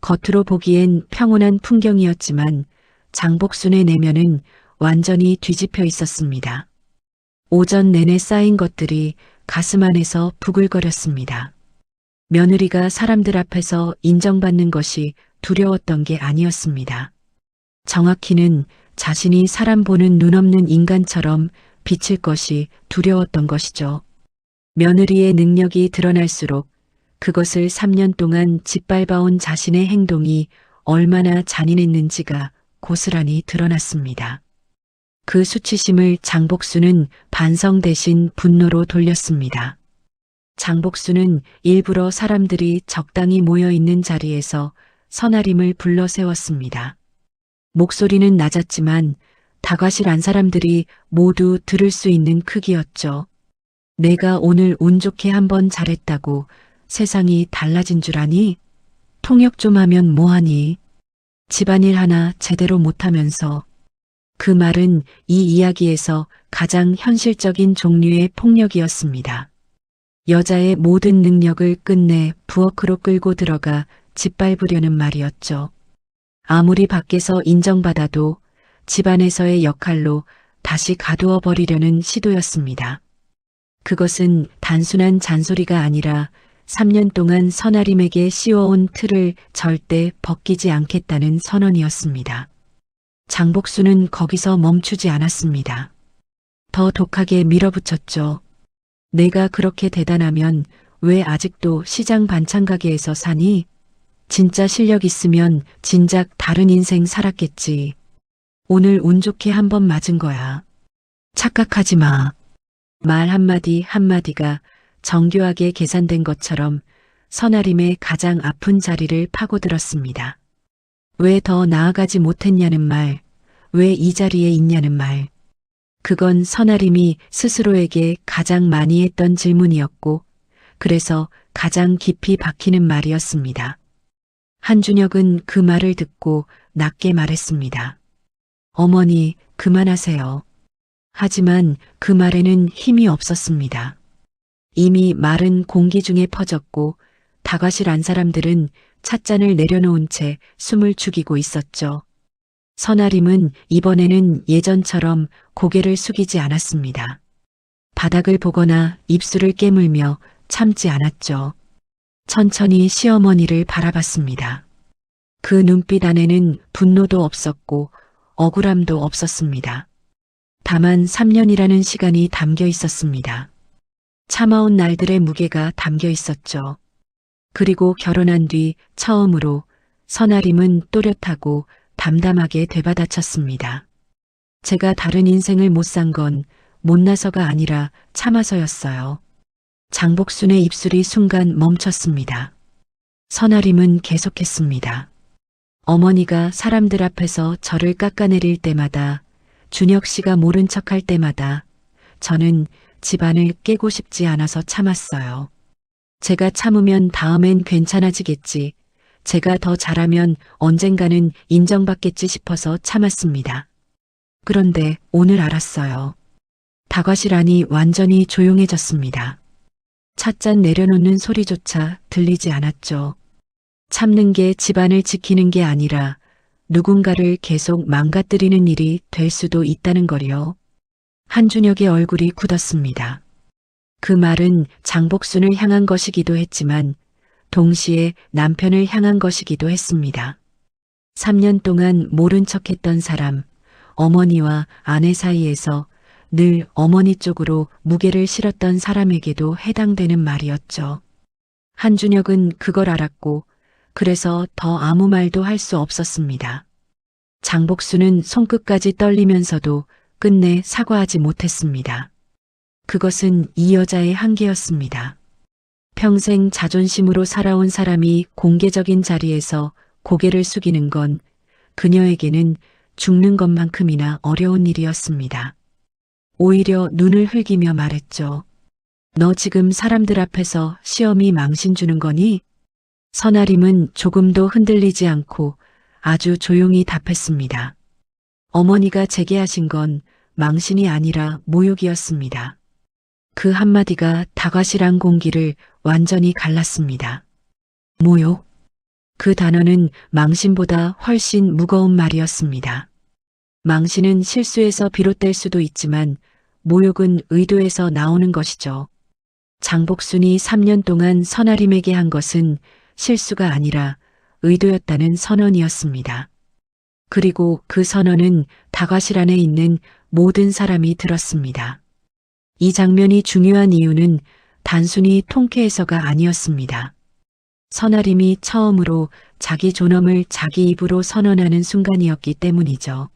겉으로 보기엔 평온한 풍경이었지만 장복순의 내면은 완전히 뒤집혀 있었습니다. 오전 내내 쌓인 것들이 가슴 안에서 부글거렸습니다. 며느리가 사람들 앞에서 인정받는 것이 두려웠던 게 아니었습니다. 정확히는 자신이 사람 보는 눈 없는 인간처럼 비칠 것이 두려웠던 것이죠. 며느리의 능력이 드러날수록 그것을 3년 동안 짓밟아온 자신의 행동이 얼마나 잔인했는지가 고스란히 드러났습니다. 그 수치심을 장복수는 반성 대신 분노로 돌렸습니다. 장복수는 일부러 사람들이 적당히 모여 있는 자리에서 선아림을 불러 세웠습니다. 목소리는 낮았지만 다과실 안 사람들이 모두 들을 수 있는 크기였죠. 내가 오늘 운 좋게 한번 잘했다고 세상이 달라진 줄 아니? 통역 좀 하면 뭐하니? 집안일 하나 제대로 못하면서. 그 말은 이 이야기에서 가장 현실적인 종류의 폭력이었습니다. 여자의 모든 능력을 끝내 부엌으로 끌고 들어가 짓밟으려는 말이었죠. 아무리 밖에서 인정받아도 집안에서의 역할로 다시 가두어 버리려는 시도였습니다. 그것은 단순한 잔소리가 아니라 3년 동안 선아림에게 씌워온 틀을 절대 벗기지 않겠다는 선언이었습니다. 장복수는 거기서 멈추지 않았습니다. 더 독하게 밀어붙였죠. 내가 그렇게 대단하면 왜 아직도 시장 반찬 가게에서 사니? 진짜 실력 있으면 진작 다른 인생 살았겠지. 오늘 운 좋게 한번 맞은 거야. 착각하지 마. 말 한마디 한마디가 정교하게 계산된 것처럼 선아림의 가장 아픈 자리를 파고들었습니다. 왜 더 나아가지 못했냐는 말, 왜 이 자리에 있냐는 말. 그건 선아림이 스스로에게 가장 많이 했던 질문이었고, 그래서 가장 깊이 박히는 말이었습니다. 한준혁은 그 말을 듣고 낮게 말했습니다. 어머니, 그만하세요. 하지만 그 말에는 힘이 없었습니다. 이미 말은 공기 중에 퍼졌고 다과실 안 사람들은 찻잔을 내려놓은 채 숨을 죽이고 있었죠. 선아림은 이번에는 예전처럼 고개를 숙이지 않았습니다. 바닥을 보거나 입술을 깨물며 참지 않았죠. 천천히 시어머니를 바라봤습니다. 그 눈빛 안에는 분노도 없었고 억울함도 없었습니다. 다만 3년이라는 시간이 담겨 있었습니다. 참아온 날들의 무게가 담겨 있었죠. 그리고 결혼한 뒤 처음으로 선아림은 또렷하고 담담하게 되받아쳤습니다. 제가 다른 인생을 못 산 건 못나서가 아니라 참아서였어요. 장복순의 입술이 순간 멈췄습니다. 선아림은 계속했습니다. 어머니가 사람들 앞에서 저를 깎아내릴 때마다, 준혁 씨가 모른 척할 때마다 저는 집안을 깨고 싶지 않아서 참았어요. 제가 참으면 다음엔 괜찮아지겠지. 제가 더 잘하면 언젠가는 인정받겠지 싶어서 참았습니다. 그런데 오늘 알았어요. 다과실 안이 완전히 조용해졌습니다. 찻잔 내려놓는 소리조차 들리지 않았죠. 참는 게 집안을 지키는 게 아니라 누군가를 계속 망가뜨리는 일이 될 수도 있다는 거요. 한준혁의 얼굴이 굳었습니다. 그 말은 장복순을 향한 것이기도 했지만 동시에 남편을 향한 것이기도 했습니다. 3년 동안 모른 척했던 사람, 어머니와 아내 사이에서 늘 어머니 쪽으로 무게를 실었던 사람에게도 해당되는 말이었죠. 한준혁은 그걸 알았고 그래서 더 아무 말도 할 수 없었습니다. 장복순은 손끝까지 떨리면서도 끝내 사과하지 못했습니다. 그것은 이 여자의 한계였습니다. 평생 자존심으로 살아온 사람이 공개적인 자리에서 고개를 숙이는 건 그녀에게는 죽는 것만큼이나 어려운 일이었습니다. 오히려 눈을 흘기며 말했죠. 너 지금 사람들 앞에서 시험이 망신 주는 거니? 선아림은 조금도 흔들리지 않고 아주 조용히 답했습니다. 어머니가 제게 하신 건 망신이 아니라 모욕이었습니다. 그 한마디가 다과실 안 공기를 완전히 갈랐습니다. 모욕. 그 단어는 망신보다 훨씬 무거운 말이었습니다. 망신은 실수에서 비롯될 수도 있지만 모욕은 의도에서 나오는 것이죠. 장복순이 3년 동안 선아림에게 한 것은 실수가 아니라 의도였다는 선언이었습니다. 그리고 그 선언은 다과실 안에 있는 모든 사람이 들었습니다. 이 장면이 중요한 이유는 단순히 통쾌해서가 아니었습니다. 선아림이 처음으로 자기 존엄을 자기 입으로 선언하는 순간이었기 때문이죠.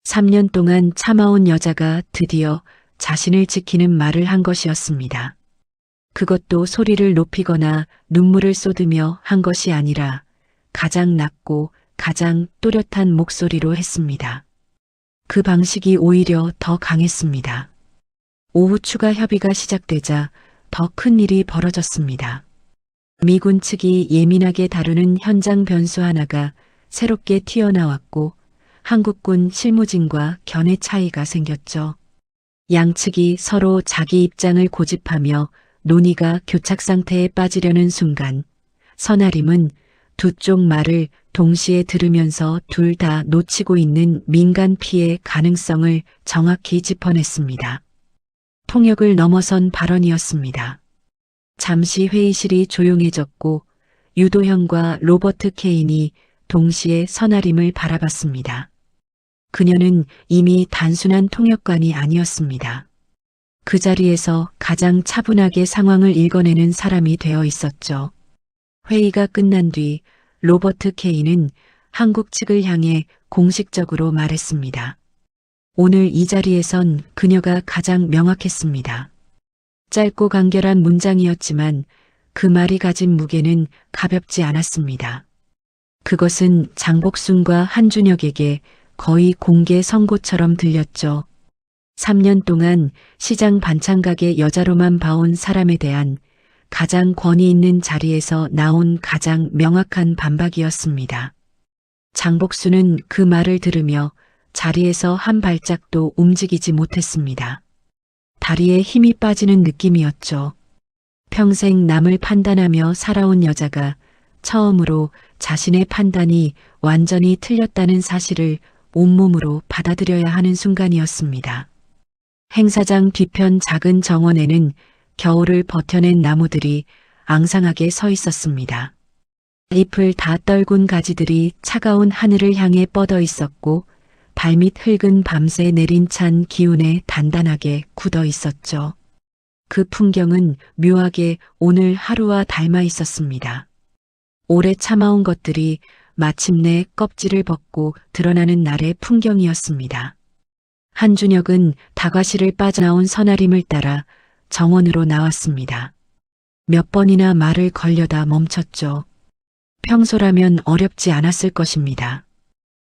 3년 동안 참아온 여자가 드디어 자신을 지키는 말을 한 것이었습니다. 그것도 소리를 높이거나 눈물을 쏟으며 한 것이 아니라 가장 낮고 가장 또렷한 목소리로 했습니다. 그 방식이 오히려 더 강했습니다. 오후 추가 협의가 시작되자 더 큰 일이 벌어졌습니다. 미군 측이 예민하게 다루는 현장 변수 하나가 새롭게 튀어나왔고 한국군 실무진과 견해 차이가 생겼죠. 양측이 서로 자기 입장을 고집하며 논의가 교착 상태에 빠지려는 순간 선아림은 두 쪽 말을 동시에 들으면서 둘 다 놓치고 있는 민간 피해 가능성을 정확히 짚어냈습니다. 통역을 넘어선 발언이었습니다. 잠시 회의실이 조용해졌고 유도현과 로버트 케인이 동시에 선아림을 바라봤습니다. 그녀는 이미 단순한 통역관이 아니었습니다. 그 자리에서 가장 차분하게 상황을 읽어내는 사람이 되어 있었죠. 회의가 끝난 뒤 로버트 케인은 한국 측을 향해 공식적으로 말했습니다. 오늘 이 자리에선 그녀가 가장 명확했습니다. 짧고 간결한 문장이었지만 그 말이 가진 무게는 가볍지 않았습니다. 그것은 장복순과 한준혁에게 거의 공개 선고처럼 들렸죠. 3년 동안 시장 반찬가게 여자로만 봐온 사람에 대한 가장 권위 있는 자리에서 나온 가장 명확한 반박이었습니다. 장복순은 그 말을 들으며 자리에서 한 발짝도 움직이지 못했습니다. 다리에 힘이 빠지는 느낌이었죠. 평생 남을 판단하며 살아온 여자가 처음으로 자신의 판단이 완전히 틀렸다는 사실을 온몸으로 받아들여야 하는 순간이었습니다. 행사장 뒤편 작은 정원에는 겨울을 버텨낸 나무들이 앙상하게 서 있었습니다. 잎을 다 떨군 가지들이 차가운 하늘을 향해 뻗어 있었고 발밑 흙은 밤새 내린 찬 기운에 단단하게 굳어 있었죠. 그 풍경은 묘하게 오늘 하루와 닮아 있었습니다. 오래 참아온 것들이 마침내 껍질을 벗고 드러나는 날의 풍경이었습니다. 한준혁은 다과실을 빠져나온 선아림을 따라 정원으로 나왔습니다. 몇 번이나 말을 걸려다 멈췄죠. 평소라면 어렵지 않았을 것입니다.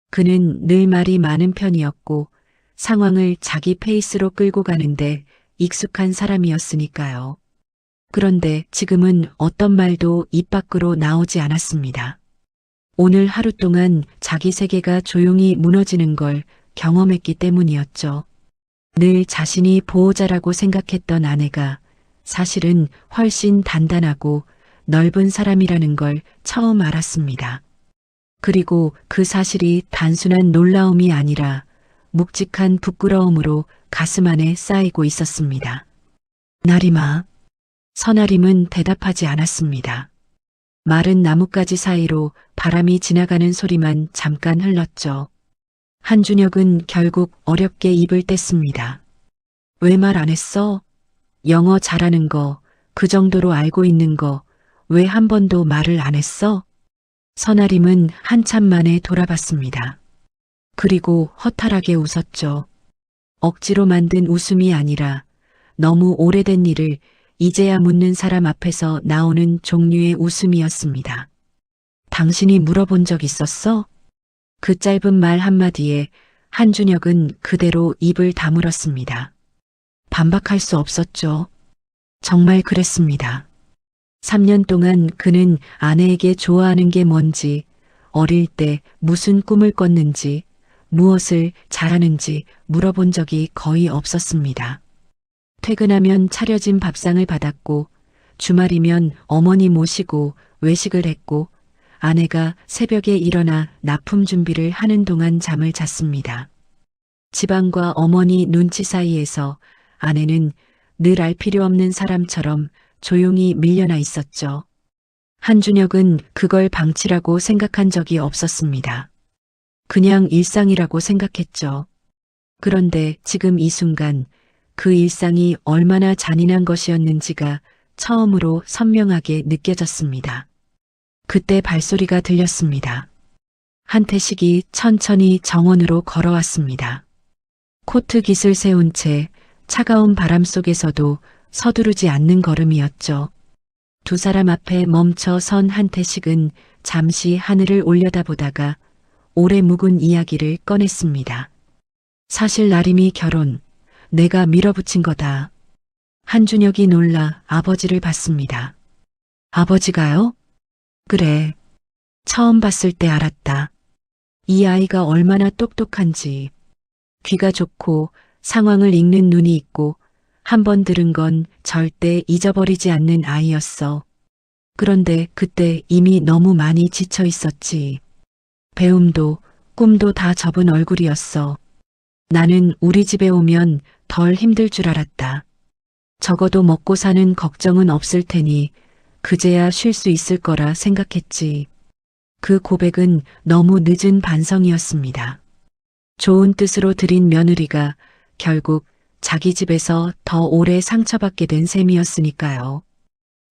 그는 늘 말이 많은 편이었고 상황을 자기 페이스로 끌고 가는데 익숙한 사람이었으니까요. 그런데 지금은 어떤 말도 입 밖으로 나오지 않았습니다. 오늘 하루 동안 자기 세계가 조용히 무너지는 걸 경험했기 때문이었죠. 늘 자신이 보호자라고 생각했던 아내가 사실은 훨씬 단단하고 넓은 사람이라는 걸 처음 알았습니다. 그리고 그 사실이 단순한 놀라움이 아니라 묵직한 부끄러움으로 가슴 안에 쌓이고 있었습니다. 나림아. 선아림은 대답하지 않았습니다. 마른 나뭇가지 사이로 바람이 지나가는 소리만 잠깐 흘렀죠. 한준혁은 결국 어렵게 입을 뗐습니다. 왜 말 안 했어? 영어 잘하는 거, 그 정도로 알고 있는 거, 왜 한 번도 말을 안 했어? 선아림은 한참 만에 돌아봤습니다. 그리고 허탈하게 웃었죠. 억지로 만든 웃음이 아니라 너무 오래된 일을 이제야 묻는 사람 앞에서 나오는 종류의 웃음이었습니다. 당신이 물어본 적 있었어? 그 짧은 말 한마디에 한준혁은 그대로 입을 다물었습니다. 반박할 수 없었죠. 정말 그랬습니다. 3년 동안 그는 아내에게 좋아하는 게 뭔지, 어릴 때 무슨 꿈을 꿨는지, 무엇을 잘하는지 물어본 적이 거의 없었습니다. 퇴근하면 차려진 밥상을 받았고, 주말이면 어머니 모시고 외식을 했고, 아내가 새벽에 일어나 납품 준비를 하는 동안 잠을 잤습니다. 집안과 어머니 눈치 사이에서 아내는 늘 알 필요 없는 사람처럼 조용히 밀려나 있었죠. 한준혁은 그걸 방치라고 생각한 적이 없었습니다. 그냥 일상이라고 생각했죠. 그런데 지금 이 순간 그 일상이 얼마나 잔인한 것이었는지가 처음으로 선명하게 느껴졌습니다. 그때 발소리가 들렸습니다. 한태식이 천천히 정원으로 걸어왔습니다. 코트 깃을 세운 채 차가운 바람 속에서도 서두르지 않는 걸음이었죠. 두 사람 앞에 멈춰 선 한태식은 잠시 하늘을 올려다보다가 오래 묵은 이야기를 꺼냈습니다. 사실 나림이 결혼, 내가 밀어붙인 거다. 한준혁이 놀라 아버지를 봤습니다. 아버지가요? 그래. 처음 봤을 때 알았다. 이 아이가 얼마나 똑똑한지. 귀가 좋고 상황을 읽는 눈이 있고 한 번 들은 건 절대 잊어버리지 않는 아이였어. 그런데 그때 이미 너무 많이 지쳐 있었지. 배움도 꿈도 다 접은 얼굴이었어. 나는 우리 집에 오면 덜 힘들 줄 알았다. 적어도 먹고 사는 걱정은 없을 테니 그제야 쉴 수 있을 거라 생각했지. 그 고백은 너무 늦은 반성이었습니다. 좋은 뜻으로 들인 며느리가 결국 자기 집에서 더 오래 상처받게 된 셈이었으니까요.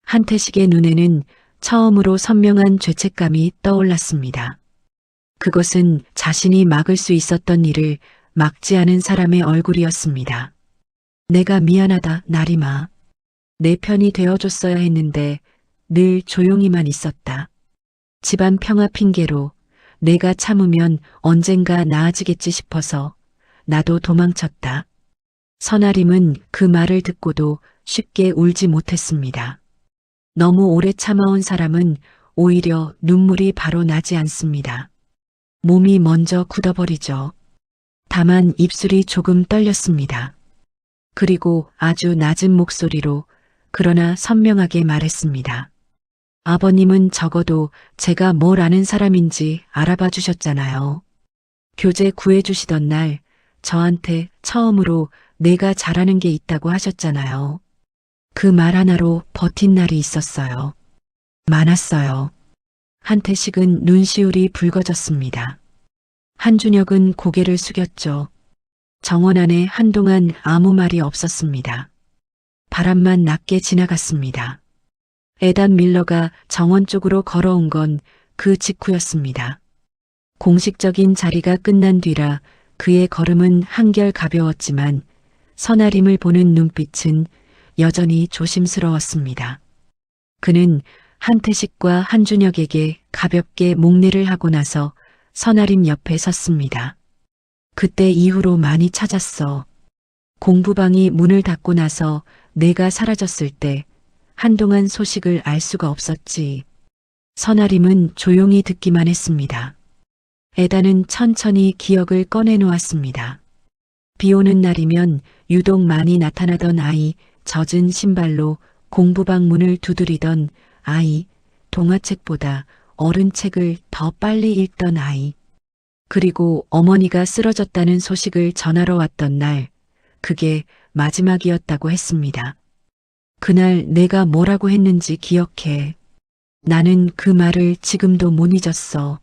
한태식의 눈에는 처음으로 선명한 죄책감이 떠올랐습니다. 그것은 자신이 막을 수 있었던 일을 막지 않은 사람의 얼굴이었습니다. 내가 미안하다, 나림아. 내 편이 되어줬어야 했는데 늘 조용히만 있었다. 집안 평화 핑계로 내가 참으면 언젠가 나아지겠지 싶어서 나도 도망쳤다. 선아림은 그 말을 듣고도 쉽게 울지 못했습니다. 너무 오래 참아온 사람은 오히려 눈물이 바로 나지 않습니다. 몸이 먼저 굳어버리죠. 다만 입술이 조금 떨렸습니다. 그리고 아주 낮은 목소리로 그러나 선명하게 말했습니다. 아버님은 적어도 제가 뭘 아는 사람인지 알아봐 주셨잖아요. 교재 구해주시던 날 저한테 처음으로 내가 잘하는 게 있다고 하셨잖아요. 그 말 하나로 버틴 날이 있었어요. 많았어요. 한태식은 눈시울이 붉어졌습니다. 한준혁은 고개를 숙였죠. 정원 안에 한동안 아무 말이 없었습니다. 바람만 낮게 지나갔습니다. 에단 밀러가 정원 쪽으로 걸어온 건 그 직후였습니다. 공식적인 자리가 끝난 뒤라 그의 걸음은 한결 가벼웠지만 선아림을 보는 눈빛은 여전히 조심스러웠습니다. 그는 한태식과 한준혁에게 가볍게 목례를 하고 나서 선아림 옆에 섰습니다. 그때 이후로 많이 찾았어. 공부방이 문을 닫고 나서 내가 사라졌을 때 한동안 소식을 알 수가 없었지. 선아림은 조용히 듣기만 했습니다. 에다는 천천히 기억을 꺼내놓았습니다. 비 오는 날이면 유독 많이 나타나던 아이, 젖은 신발로 공부방 문을 두드리던 아이, 동화책보다 어른 책을 더 빨리 읽던 아이, 그리고 어머니가 쓰러졌다는 소식을 전하러 왔던 날, 그게 마지막이었다고 했습니다. 그날 내가 뭐라고 했는지 기억해. 나는 그 말을 지금도 못 잊었어.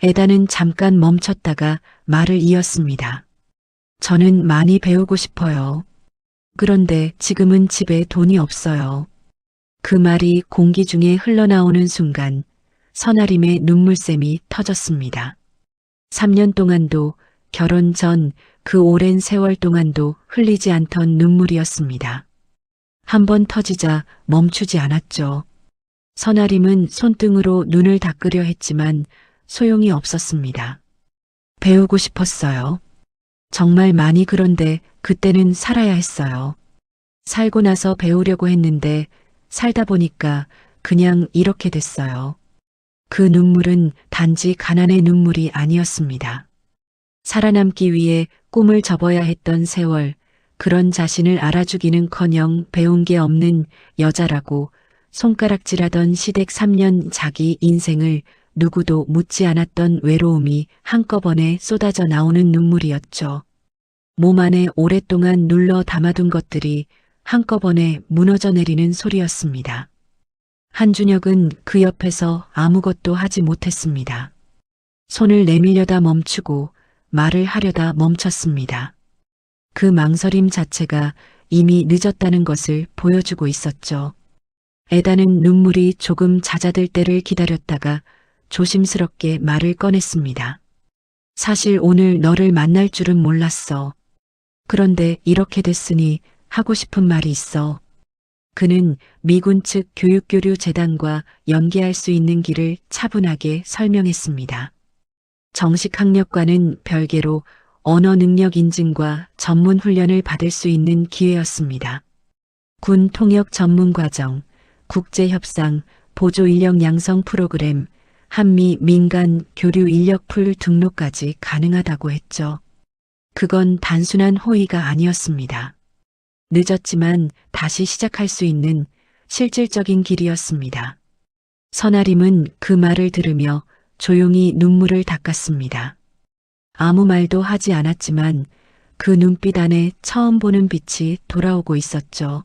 에다는 잠깐 멈췄다가 말을 이었습니다. 저는 많이 배우고 싶어요. 그런데 지금은 집에 돈이 없어요. 그 말이 공기 중에 흘러나오는 순간 선아림의 눈물샘이 터졌습니다. 3년 동안도, 결혼 전 그 오랜 세월 동안도 흘리지 않던 눈물이었습니다. 한 번 터지자 멈추지 않았죠. 선아림은 손등으로 눈을 닦으려 했지만 소용이 없었습니다. 배우고 싶었어요. 정말 많이. 그런데 그때는 살아야 했어요. 살고 나서 배우려고 했는데 살다 보니까 그냥 이렇게 됐어요. 그 눈물은 단지 가난의 눈물이 아니었습니다. 살아남기 위해 꿈을 접어야 했던 세월, 그런 자신을 알아주기는커녕 배운 게 없는 여자라고 손가락질하던 시댁 3년 자기 인생을 누구도 묻지 않았던 외로움이 한꺼번에 쏟아져 나오는 눈물이었죠. 몸 안에 오랫동안 눌러 담아둔 것들이 한꺼번에 무너져 내리는 소리였습니다. 한준혁은 그 옆에서 아무것도 하지 못했습니다. 손을 내밀려다 멈추고 말을 하려다 멈췄습니다. 그 망설임 자체가 이미 늦었다는 것을 보여주고 있었죠. 에다는 눈물이 조금 잦아들 때를 기다렸다가 조심스럽게 말을 꺼냈습니다. 사실 오늘 너를 만날 줄은 몰랐어. 그런데 이렇게 됐으니 하고 싶은 말이 있어. 그는 미군 측 교육교류 재단과 연계할 수 있는 길을 차분하게 설명했습니다. 정식 학력과는 별개로 언어 능력 인증과 전문 훈련을 받을 수 있는 기회였습니다. 군 통역 전문 과정, 국제협상, 보조 인력 양성 프로그램, 한미 민간 교류 인력풀 등록까지 가능하다고 했죠. 그건 단순한 호의가 아니었습니다. 늦었지만 다시 시작할 수 있는 실질적인 길이었습니다. 선아림은 그 말을 들으며 조용히 눈물을 닦았습니다. 아무 말도 하지 않았지만 그 눈빛 안에 처음 보는 빛이 돌아오고 있었죠.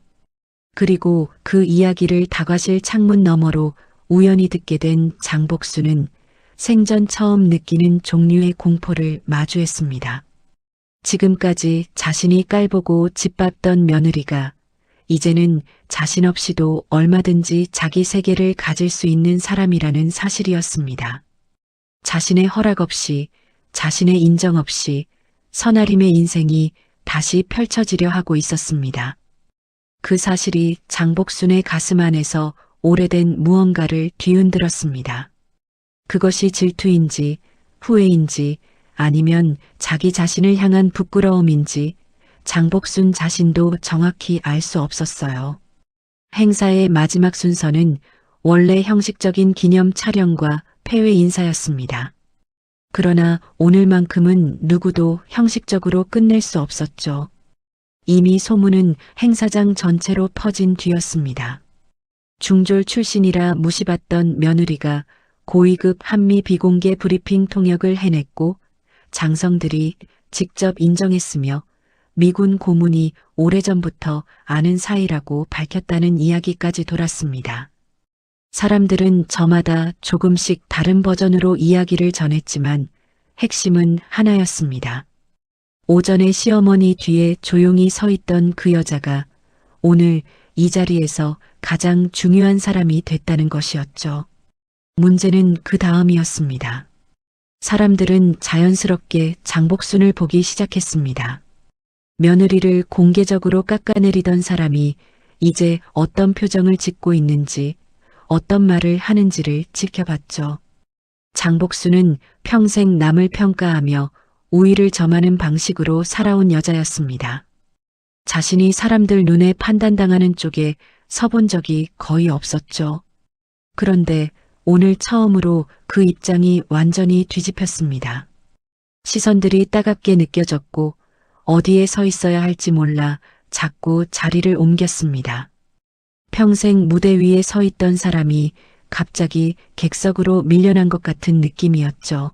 그리고 그 이야기를 다과실 창문 너머로 우연히 듣게 된 장복수는 생전 처음 느끼는 종류의 공포를 마주했습니다. 지금까지 자신이 깔보고 짓밟던 며느리가 이제는 자신 없이도 얼마든지 자기 세계를 가질 수 있는 사람이라는 사실이었습니다. 자신의 허락 없이, 자신의 인정 없이 선아림의 인생이 다시 펼쳐지려 하고 있었습니다. 그 사실이 장복순의 가슴 안에서 오래된 무언가를 뒤흔들었습니다. 그것이 질투인지 후회인지 아니면 자기 자신을 향한 부끄러움인지 장복순 자신도 정확히 알 수 없었어요. 행사의 마지막 순서는 원래 형식적인 기념 촬영과 폐회 인사였습니다. 그러나 오늘만큼은 누구도 형식적으로 끝낼 수 없었죠. 이미 소문은 행사장 전체로 퍼진 뒤였습니다. 중졸 출신이라 무시받던 며느리가 고위급 한미 비공개 브리핑 통역을 해냈고 장성들이 직접 인정했으며 미군 고문이 오래전부터 아는 사이라고 밝혔다는 이야기까지 돌았습니다. 사람들은 저마다 조금씩 다른 버전으로 이야기를 전했지만 핵심은 하나였습니다. 오전에 시어머니 뒤에 조용히 서 있던 그 여자가 오늘 이 자리에서 가장 중요한 사람이 됐다는 것이었죠. 문제는 그 다음이었습니다. 사람들은 자연스럽게 장복순을 보기 시작했습니다. 며느리를 공개적으로 깎아내리던 사람이 이제 어떤 표정을 짓고 있는지, 어떤 말을 하는지를 지켜봤죠. 장복순은 평생 남을 평가하며 우위를 점하는 방식으로 살아온 여자였습니다. 자신이 사람들 눈에 판단당하는 쪽에 서본 적이 거의 없었죠. 그런데 오늘 처음으로 그 입장이 완전히 뒤집혔습니다. 시선들이 따갑게 느껴졌고 어디에 서 있어야 할지 몰라 자꾸 자리를 옮겼습니다. 평생 무대 위에 서 있던 사람이 갑자기 객석으로 밀려난 것 같은 느낌이었죠.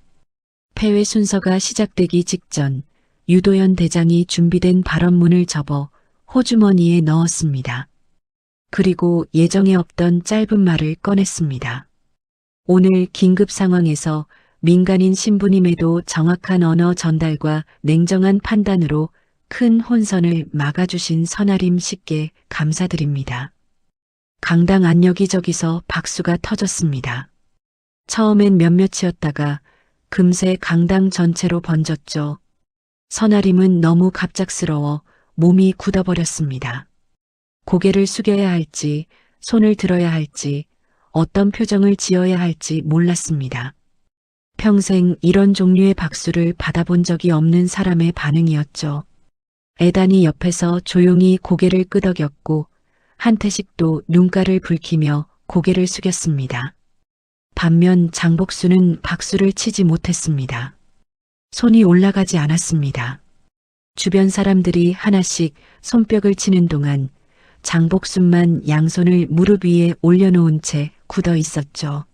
폐회 순서가 시작되기 직전 유도현 대장이 준비된 발언문을 접어 호주머니에 넣었습니다. 그리고 예정에 없던 짧은 말을 꺼냈습니다. 오늘 긴급 상황에서 민간인 신부님에도 정확한 언어 전달과 냉정한 판단으로 큰 혼선을 막아주신 선아림 씨께 감사드립니다. 강당 안 여기저기서 박수가 터졌습니다. 처음엔 몇몇이었다가 금세 강당 전체로 번졌죠. 선아림은 너무 갑작스러워 몸이 굳어버렸습니다. 고개를 숙여야 할지, 손을 들어야 할지, 어떤 표정을 지어야 할지 몰랐습니다. 평생 이런 종류의 박수를 받아본 적이 없는 사람의 반응이었죠. 애단이 옆에서 조용히 고개를 끄덕였고 한태식도 눈가를 붉히며 고개를 숙였습니다. 반면 장복순은 박수를 치지 못했습니다. 손이 올라가지 않았습니다. 주변 사람들이 하나씩 손뼉을 치는 동안 장복순만 양손을 무릎 위에 올려놓은 채 굳어 있었죠.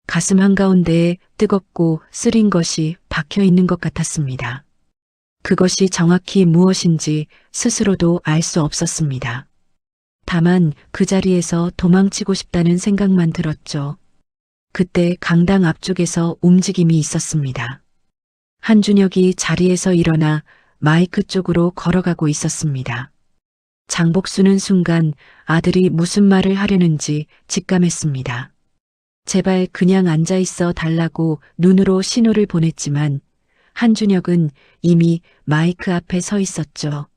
가슴 한가운데에 뜨겁고 쓰린 것이 박혀 있는 것 같았습니다. 그것이 정확히 무엇인지 스스로도 알 수 없었습니다. 다만 그 자리에서 도망치고 싶다는 생각만 들었죠. 그때 강당 앞쪽에서 움직임이 있었습니다. 한준혁이 자리에서 일어나 마이크 쪽으로 걸어가고 있었습니다. 장복순은 순간 아들이 무슨 말을 하려는지 직감했습니다. 제발 그냥 앉아 있어 달라고 눈으로 신호를 보냈지만 한준혁은 이미 마이크 앞에 서 있었죠.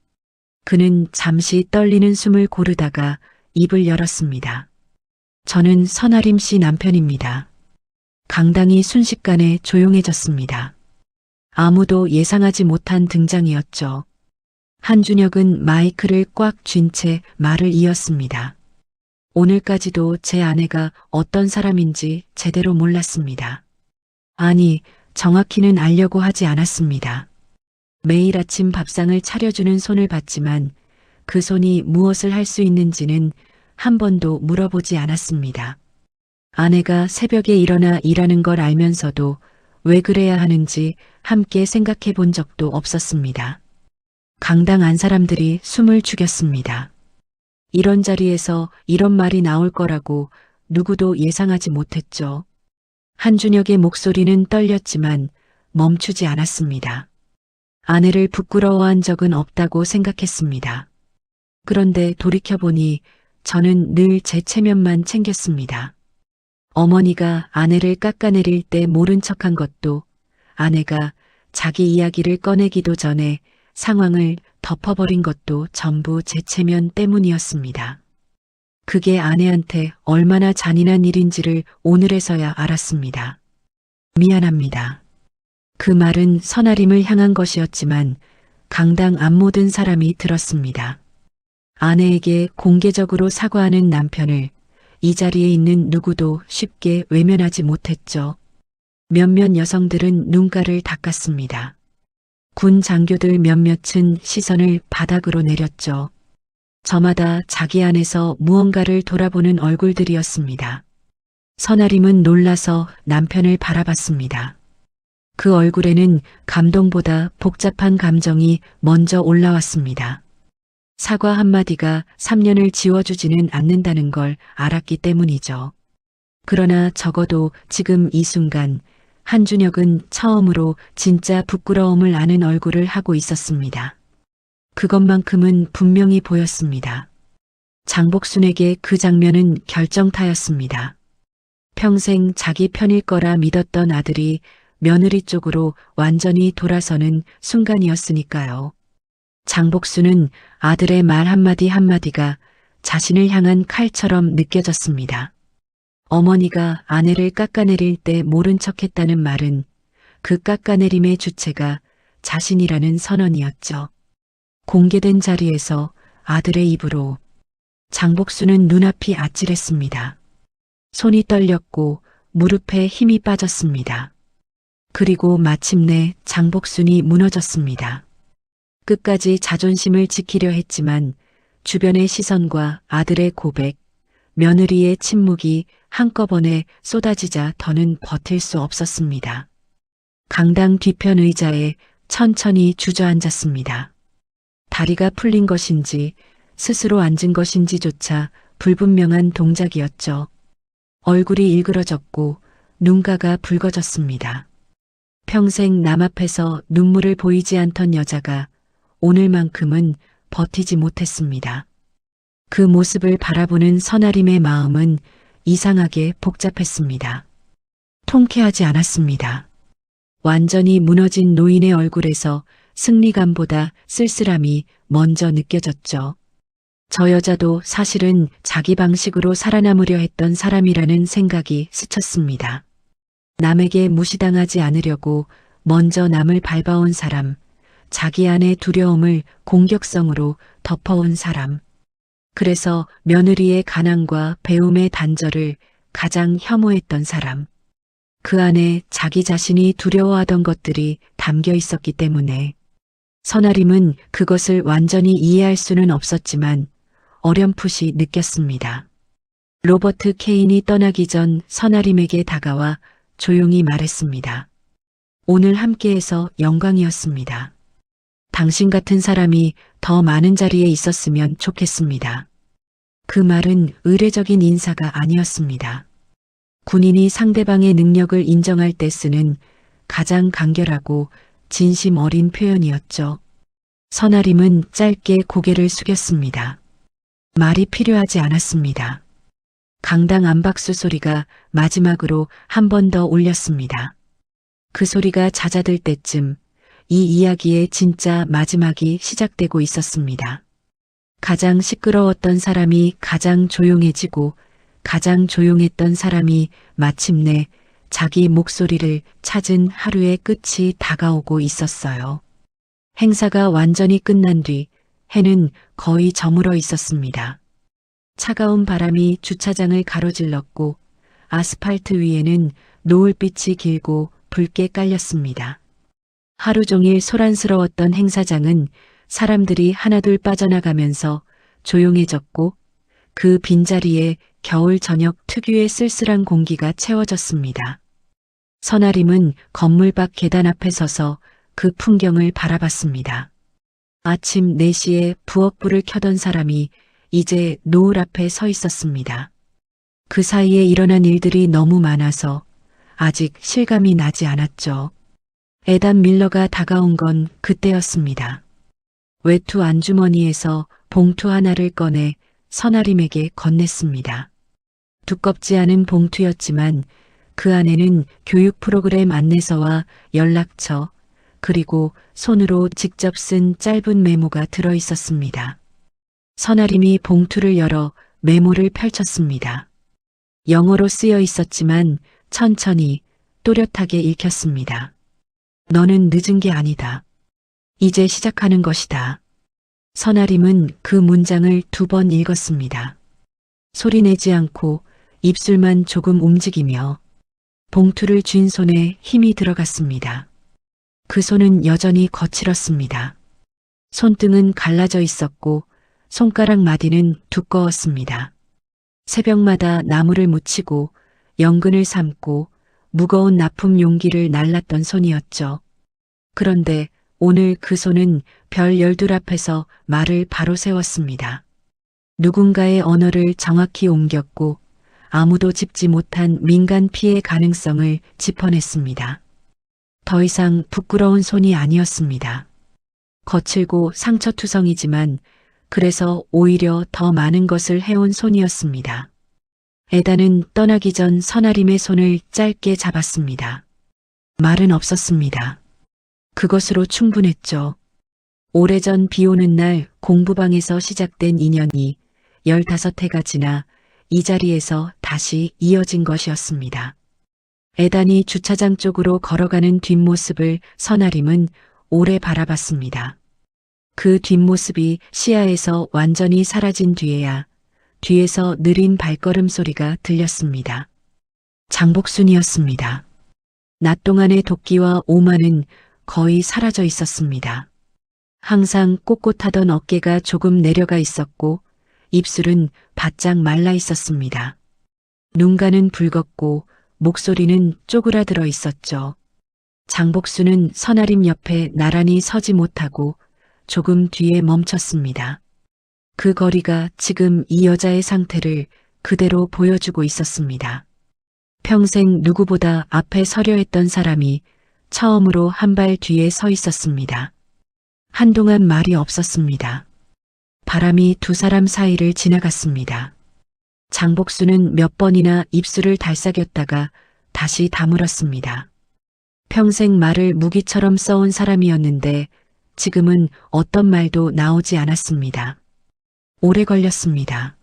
그는 잠시 떨리는 숨을 고르다가 입을 열었습니다. 저는 선아림 씨 남편입니다. 강당이 순식간에 조용해졌습니다. 아무도 예상하지 못한 등장이었죠. 한준혁은 마이크를 꽉 쥔 채 말을 이었습니다. 오늘까지도 제 아내가 어떤 사람인지 제대로 몰랐습니다. 아니, 정확히는 알려고 하지 않았습니다. 매일 아침 밥상을 차려주는 손을 봤지만 그 손이 무엇을 할 수 있는지는 한 번도 물어보지 않았습니다. 아내가 새벽에 일어나 일하는 걸 알면서도 왜 그래야 하는지 함께 생각해 본 적도 없었습니다. 강당 안 사람들이 숨을 죽였습니다. 이런 자리에서 이런 말이 나올 거라고 누구도 예상하지 못했죠. 한준혁의 목소리는 떨렸지만 멈추지 않았습니다. 아내를 부끄러워한 적은 없다고 생각했습니다. 그런데 돌이켜보니 저는 늘 제 체면만 챙겼습니다. 어머니가 아내를 깎아내릴 때 모른 척한 것도, 아내가 자기 이야기를 꺼내기도 전에 상황을 덮어버린 것도 전부 제 체면 때문이었습니다. 그게 아내한테 얼마나 잔인한 일인지를 오늘에서야 알았습니다. 미안합니다. 그 말은 선아림을 향한 것이었지만 강당 앞 모든 사람이 들었습니다. 아내에게 공개적으로 사과하는 남편을 이 자리에 있는 누구도 쉽게 외면하지 못했죠. 몇몇 여성들은 눈가를 닦았습니다. 군 장교들 몇몇은 시선을 바닥으로 내렸죠. 저마다 자기 안에서 무언가를 돌아보는 얼굴들이었습니다. 선아림은 놀라서 남편을 바라봤습니다. 그 얼굴에는 감동보다 복잡한 감정이 먼저 올라왔습니다. 사과 한마디가 3년을 지워주지는 않는다는 걸 알았기 때문이죠. 그러나 적어도 지금 이 순간 한준혁은 처음으로 진짜 부끄러움을 아는 얼굴을 하고 있었습니다. 그것만큼은 분명히 보였습니다. 장복순에게 그 장면은 결정타였습니다. 평생 자기 편일 거라 믿었던 아들이 며느리 쪽으로 완전히 돌아서는 순간이었으니까요. 장복수는 아들의 말 한마디 한마디가 자신을 향한 칼처럼 느껴졌습니다. 어머니가 아내를 깎아내릴 때 모른 척했다는 말은 그 깎아내림의 주체가 자신이라는 선언이었죠. 공개된 자리에서 아들의 입으로 장복수는 눈앞이 아찔했습니다. 손이 떨렸고 무릎에 힘이 빠졌습니다. 그리고 마침내 장복순이 무너졌습니다. 끝까지 자존심을 지키려 했지만 주변의 시선과 아들의 고백, 며느리의 침묵이 한꺼번에 쏟아지자 더는 버틸 수 없었습니다. 강당 뒤편 의자에 천천히 주저앉았습니다. 다리가 풀린 것인지 스스로 앉은 것인지조차 불분명한 동작이었죠. 얼굴이 일그러졌고 눈가가 붉어졌습니다. 평생 남 앞에서 눈물을 보이지 않던 여자가 오늘만큼은 버티지 못했습니다. 그 모습을 바라보는 선아림의 마음은 이상하게 복잡했습니다. 통쾌하지 않았습니다. 완전히 무너진 노인의 얼굴에서 승리감보다 쓸쓸함이 먼저 느껴졌죠. 저 여자도 사실은 자기 방식으로 살아남으려 했던 사람이라는 생각이 스쳤습니다. 남에게 무시당하지 않으려고 먼저 남을 밟아온 사람, 자기 안의 두려움을 공격성으로 덮어온 사람. 그래서 며느리의 가난과 배움의 단절을 가장 혐오했던 사람. 그 안에 자기 자신이 두려워하던 것들이 담겨 있었기 때문에 선아림은 그것을 완전히 이해할 수는 없었지만 어렴풋이 느꼈습니다. 로버트 케인이 떠나기 전 선아림에게 다가와 조용히 말했습니다. 오늘 함께해서 영광이었습니다. 당신 같은 사람이 더 많은 자리에 있었으면 좋겠습니다. 그 말은 의례적인 인사가 아니었습니다. 군인이 상대방의 능력을 인정할 때 쓰는 가장 간결하고 진심 어린 표현이었죠. 선아림은 짧게 고개를 숙였습니다. 말이 필요하지 않았습니다. 강당 안박수 소리가 마지막으로 한 번 더 울렸습니다. 그 소리가 잦아들 때쯤 이 이야기의 진짜 마지막이 시작되고 있었습니다. 가장 시끄러웠던 사람이 가장 조용해지고 가장 조용했던 사람이 마침내 자기 목소리를 찾은 하루의 끝이 다가오고 있었어요. 행사가 완전히 끝난 뒤 해는 거의 저물어 있었습니다. 차가운 바람이 주차장을 가로질렀고 아스팔트 위에는 노을빛이 길고 붉게 깔렸습니다. 하루 종일 소란스러웠던 행사장은 사람들이 하나둘 빠져나가면서 조용해졌고 그 빈자리에 겨울 저녁 특유의 쓸쓸한 공기가 채워졌습니다. 선아림은 건물 밖 계단 앞에 서서 그 풍경을 바라봤습니다. 아침 4시에 부엌불을 켜던 사람이 이제 노을 앞에 서 있었습니다. 그 사이에 일어난 일들이 너무 많아서 아직 실감이 나지 않았죠. 에단 밀러가 다가온 건 그때였습니다. 외투 안주머니에서 봉투 하나를 꺼내 선아림에게 건넸습니다. 두껍지 않은 봉투였지만 그 안에는 교육 프로그램 안내서와 연락처, 그리고 손으로 직접 쓴 짧은 메모가 들어 있었습니다. 선아림이 봉투를 열어 메모를 펼쳤습니다. 영어로 쓰여 있었지만 천천히 또렷하게 읽혔습니다. 너는 늦은 게 아니다. 이제 시작하는 것이다. 선아림은 그 문장을 2번 읽었습니다. 소리내지 않고 입술만 조금 움직이며 봉투를 쥔 손에 힘이 들어갔습니다. 그 손은 여전히 거칠었습니다. 손등은 갈라져 있었고 손가락 마디는 두꺼웠습니다. 새벽마다 나무를 묻히고 연근을 삶고 무거운 납품 용기를 날랐던 손이었죠. 그런데 오늘 그 손은 별 12 앞에서 말을 바로 세웠습니다. 누군가의 언어를 정확히 옮겼고 아무도 짚지 못한 민간 피해 가능성을 짚어냈습니다. 더 이상 부끄러운 손이 아니었습니다. 거칠고 상처투성이지만 그래서 오히려 더 많은 것을 해온 손이었습니다. 에단은 떠나기 전 선아림의 손을 짧게 잡았습니다. 말은 없었습니다. 그것으로 충분했죠. 오래전 비 오는 날 공부방에서 시작된 인연이 15해가 지나 이 자리에서 다시 이어진 것이었습니다. 애단이 주차장 쪽으로 걸어가는 뒷모습을 선아림은 오래 바라봤습니다. 그 뒷모습이 시야에서 완전히 사라진 뒤에야 뒤에서 느린 발걸음 소리가 들렸습니다. 장복순이었습니다. 낮 동안의 도끼와 오만은 거의 사라져 있었습니다. 항상 꼿꼿하던 어깨가 조금 내려가 있었고 입술은 바짝 말라 있었습니다. 눈가는 붉었고 목소리는 쪼그라들어 있었죠. 장복순은 선아림 옆에 나란히 서지 못하고 조금 뒤에 멈췄습니다. 그 거리가 지금 이 여자의 상태를 그대로 보여주고 있었습니다. 평생 누구보다 앞에 서려 했던 사람이 처음으로 한 발 뒤에 서 있었습니다. 한동안 말이 없었습니다. 바람이 두 사람 사이를 지나갔습니다. 장복순은 몇 번이나 입술을 달싹였다가 다시 다물었습니다. 평생 말을 무기처럼 써온 사람이었는데 지금은 어떤 말도 나오지 않았습니다. 오래 걸렸습니다.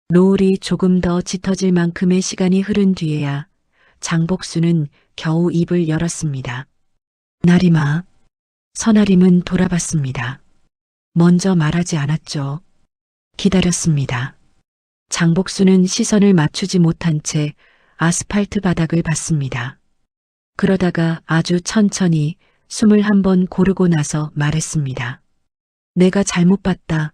노을이 조금 더 짙어질 만큼의 시간이 흐른 뒤에야 장복순은 겨우 입을 열었습니다. 나림아. 선아림은 돌아봤습니다. 먼저 말하지 않았죠. 기다렸습니다. 장복순은 시선을 맞추지 못한 채 아스팔트 바닥을 봤습니다. 그러다가 아주 천천히 숨을 한번 고르고 나서 말했습니다. 내가 잘못 봤다.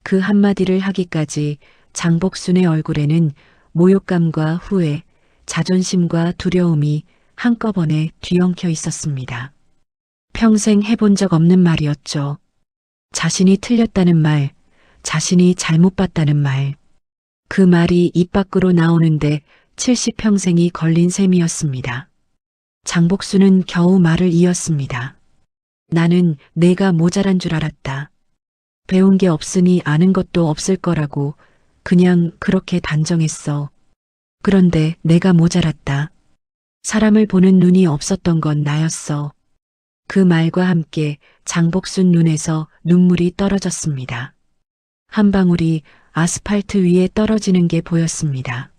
그 한마디를 하기까지 장복순의 얼굴에는 모욕감과 후회, 자존심과 두려움이 한꺼번에 뒤엉켜 있었습니다. 평생 해본 적 없는 말이었죠. 자신이 틀렸다는 말, 자신이 잘못 봤다는 말. 그 말이 입 밖으로 나오는데 70평생이 걸린 셈이었습니다. 장복순은 겨우 말을 이었습니다. 나는 내가 모자란 줄 알았다. 배운 게 없으니 아는 것도 없을 거라고 그냥 그렇게 단정했어. 그런데 내가 모자랐다. 사람을 보는 눈이 없었던 건 나였어. 그 말과 함께 장복순 눈에서 눈물이 떨어졌습니다. 한 방울이 아스팔트 위에 떨어지는 게 보였습니다.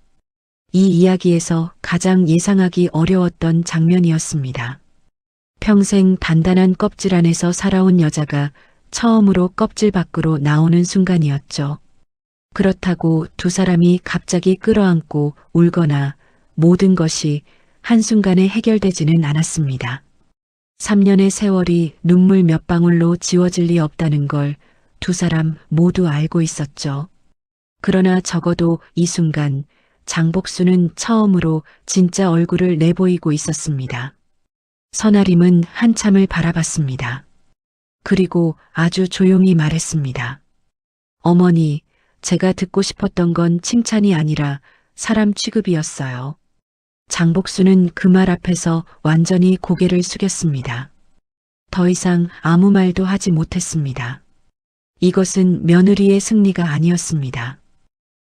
이 이야기에서 가장 예상하기 어려웠던 장면이었습니다. 평생 단단한 껍질 안에서 살아온 여자가 처음으로 껍질 밖으로 나오는 순간이었죠. 그렇다고 두 사람이 갑자기 끌어안고 울거나 모든 것이 한순간에 해결되지는 않았습니다. 3년의 세월이 눈물 몇 방울로 지워질 리 없다는 걸 두 사람 모두 알고 있었죠. 그러나 적어도 이 순간 장복순은 처음으로 진짜 얼굴을 내보이고 있었습니다. 선아림은 한참을 바라봤습니다. 그리고 아주 조용히 말했습니다. 어머니, 제가 듣고 싶었던 건 칭찬이 아니라 사람 취급이었어요. 장복순은 그 말 앞에서 완전히 고개를 숙였습니다. 더 이상 아무 말도 하지 못했습니다. 이것은 며느리의 승리가 아니었습니다.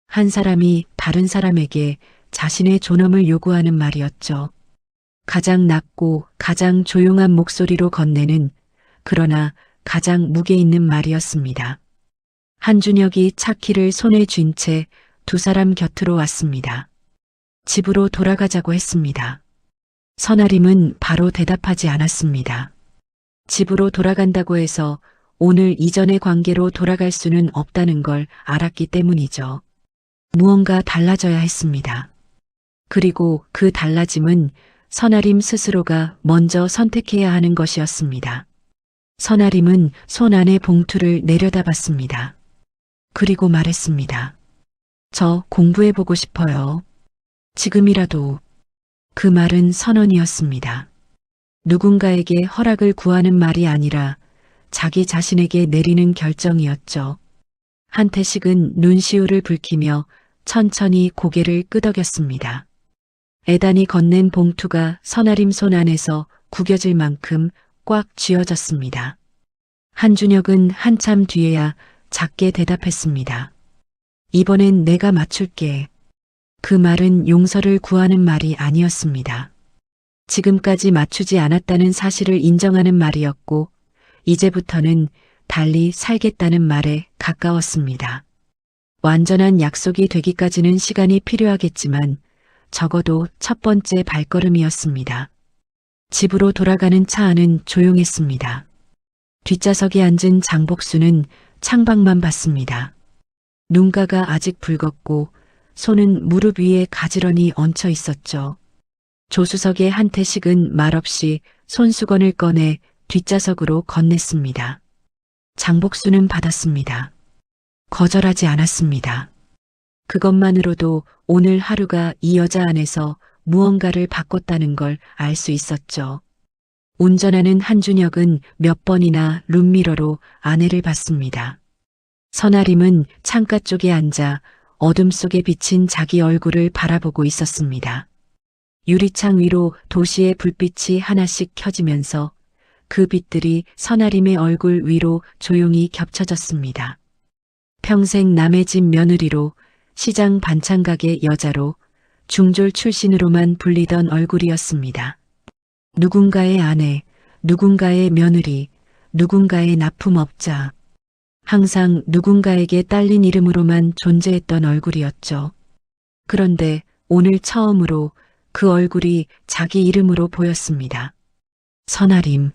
한 사람이 다른 사람에게 자신의 존엄을 요구하는 말이었죠. 가장 낮고 가장 조용한 목소리로 건네는 그러나 가장 무게 있는 말이었습니다. 한준혁이 차키를 손에 쥔 채 두 사람 곁으로 왔습니다. 집으로 돌아가자고 했습니다. 선아림은 바로 대답하지 않았습니다. 집으로 돌아간다고 해서 오늘 이전의 관계로 돌아갈 수는 없다는 걸 알았기 때문이죠. 무언가 달라져야 했습니다. 그리고 그 달라짐은 선아림 스스로가 먼저 선택해야 하는 것이었습니다. 선아림은 손 안의 봉투를 내려다봤습니다. 그리고 말했습니다. 저 공부해보고 싶어요. 지금이라도. 그 말은 선언이었습니다. 누군가에게 허락을 구하는 말이 아니라 자기 자신에게 내리는 결정이었죠. 한태식은 눈시울을 붉히며 천천히 고개를 끄덕였습니다. 애단이 건넨 봉투가 선아림 손 안에서 구겨질 만큼 꽉 쥐어졌습니다. 한준혁은 한참 뒤에야 작게 대답했습니다. 이번엔 내가 맞출게. 그 말은 용서를 구하는 말이 아니었습니다. 지금까지 맞추지 않았다는 사실을 인정하는 말이었고, 이제부터는 달리 살겠다는 말에 가까웠습니다. 완전한 약속이 되기까지는 시간이 필요하겠지만 적어도 첫 번째 발걸음이었습니다. 집으로 돌아가는 차 안은 조용했습니다. 뒷좌석에 앉은 장복수는 창밖만 봤습니다. 눈가가 아직 붉었고 손은 무릎 위에 가지런히 얹혀 있었죠. 조수석의 한태식은 말없이 손수건을 꺼내 뒷좌석으로 건넸습니다. 장복수는 받았습니다. 거절하지 않았습니다. 그것만으로도 오늘 하루가 이 여자 안에서 무언가를 바꿨다는 걸 알 수 있었죠. 운전하는 한준혁은 몇 번이나 룸미러로 아내를 봤습니다. 선아림은 창가 쪽에 앉아 어둠 속에 비친 자기 얼굴을 바라보고 있었습니다. 유리창 위로 도시의 불빛이 하나씩 켜지면서 그 빛들이 선아림의 얼굴 위로 조용히 겹쳐졌습니다. 평생 남의 집 며느리로, 시장 반찬가게 여자로, 중졸 출신으로만 불리던 얼굴이었습니다. 누군가의 아내, 누군가의 며느리, 누군가의 납품업자. 항상 누군가에게 딸린 이름으로만 존재했던 얼굴이었죠. 그런데 오늘 처음으로 그 얼굴이 자기 이름으로 보였습니다. 선아림.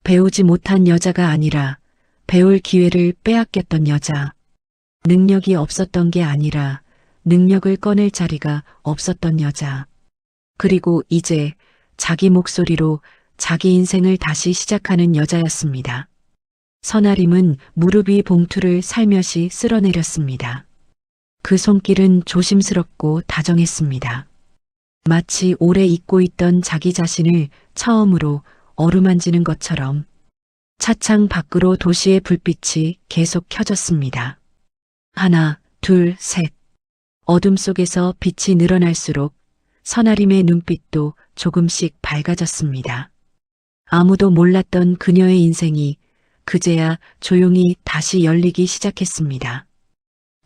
배우지 못한 여자가 아니라 배울 기회를 빼앗겼던 여자. 능력이 없었던 게 아니라 능력을 꺼낼 자리가 없었던 여자. 그리고 이제 자기 목소리로 자기 인생을 다시 시작하는 여자였습니다. 선아림은 무릎 위 봉투를 살며시 쓸어내렸습니다. 그 손길은 조심스럽고 다정했습니다. 마치 오래 잊고 있던 자기 자신을 처음으로 어루만지는 것처럼. 차창 밖으로 도시의 불빛이 계속 켜졌습니다. 하나, 둘, 셋. 어둠 속에서 빛이 늘어날수록 선아림의 눈빛도 조금씩 밝아졌습니다. 아무도 몰랐던 그녀의 인생이 그제야 조용히 다시 열리기 시작했습니다.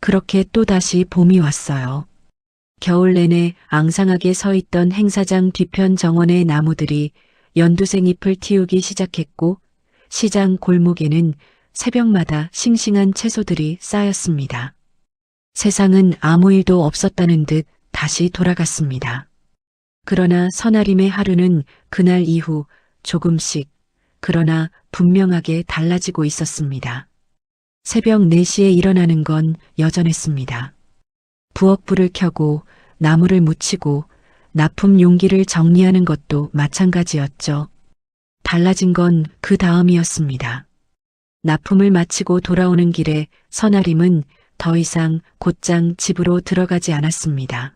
그렇게 또다시 봄이 왔어요. 겨울 내내 앙상하게 서 있던 행사장 뒤편 정원의 나무들이 연두색 잎을 틔우기 시작했고 시장 골목에는 새벽마다 싱싱한 채소들이 쌓였습니다. 세상은 아무 일도 없었다는 듯 다시 돌아갔습니다. 그러나 선아림의 하루는 그날 이후 조금씩 그러나 분명하게 달라지고 있었습니다. 새벽 4시에 일어나는 건 여전했습니다. 부엌불을 켜고 나무를 묻히고 납품 용기를 정리하는 것도 마찬가지였죠. 달라진 건 그 다음이었습니다. 납품을 마치고 돌아오는 길에 선아림은 더 이상 곧장 집으로 들어가지 않았습니다.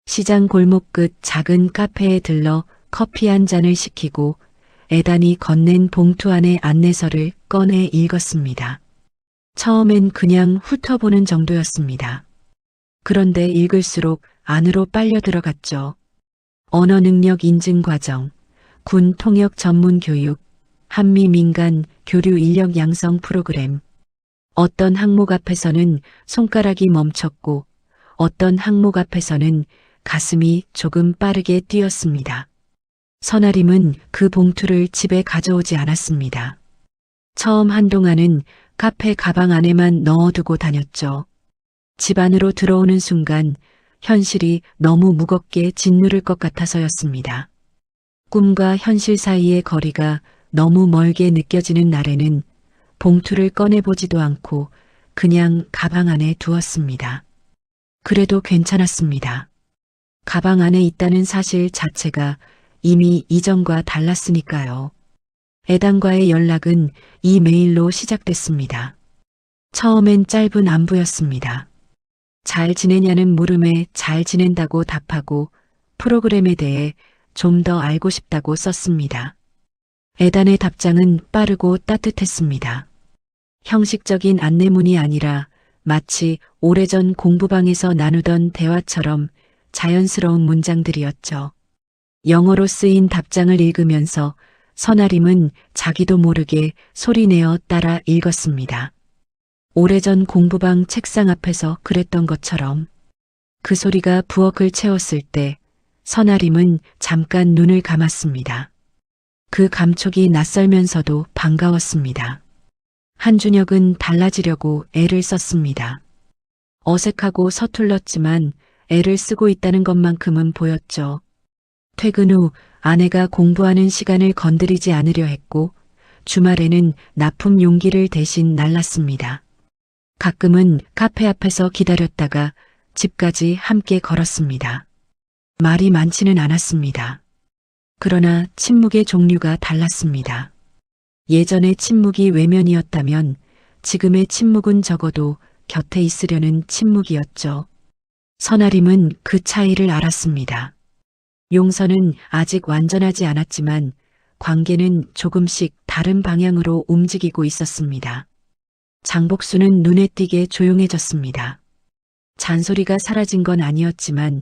시장 골목 끝 작은 카페에 들러 커피 한 잔을 시키고 애단이 건넨 봉투 안의 안내서를 꺼내 읽었습니다. 처음엔 그냥 훑어보는 정도였습니다. 그런데 읽을수록 안으로 빨려 들어갔죠. 언어 능력 인증 과정, 군 통역 전문 교육, 한미 민간 교류 인력 양성 프로그램. 어떤 항목 앞에서는 손가락이 멈췄고 어떤 항목 앞에서는 가슴이 조금 빠르게 뛰었습니다. 선아림은 그 봉투를 집에 가져오지 않았습니다. 처음 한동안은 카페 가방 안에만 넣어두고 다녔죠. 집 안으로 들어오는 순간 현실이 너무 무겁게 짓누를 것 같아서였습니다. 꿈과 현실 사이의 거리가 너무 멀게 느껴지는 날에는 봉투를 꺼내보지도 않고 그냥 가방 안에 두었습니다. 그래도 괜찮았습니다. 가방 안에 있다는 사실 자체가 이미 이전과 달랐으니까요. 애당과의 연락은 이 메일로 시작됐습니다. 처음엔 짧은 안부였습니다. 잘 지내냐는 물음에 잘 지낸다고 답하고 프로그램에 대해 좀 더 알고 싶다고 썼습니다. 애단의 답장은 빠르고 따뜻했습니다. 형식적인 안내문이 아니라 마치 오래전 공부방에서 나누던 대화처럼 자연스러운 문장들이었죠. 영어로 쓰인 답장을 읽으면서 선아림은 자기도 모르게 소리내어 따라 읽었습니다. 오래전 공부방 책상 앞에서 그랬던 것처럼 그 소리가 부엌을 채웠을 때 선아림은 잠깐 눈을 감았습니다. 그 감촉이 낯설면서도 반가웠습니다. 한준혁은 달라지려고 애를 썼습니다. 어색하고 서툴렀지만 애를 쓰고 있다는 것만큼은 보였죠. 퇴근 후 아내가 공부하는 시간을 건드리지 않으려 했고 주말에는 납품 용기를 대신 날랐습니다. 가끔은 카페 앞에서 기다렸다가 집까지 함께 걸었습니다. 말이 많지는 않았습니다. 그러나 침묵의 종류가 달랐습니다. 예전의 침묵이 외면이었다면 지금의 침묵은 적어도 곁에 있으려는 침묵이었죠. 선아림은 그 차이를 알았습니다. 용서는 아직 완전하지 않았지만 관계는 조금씩 다른 방향으로 움직이고 있었습니다. 장복수는 눈에 띄게 조용해졌습니다. 잔소리가 사라진 건 아니었지만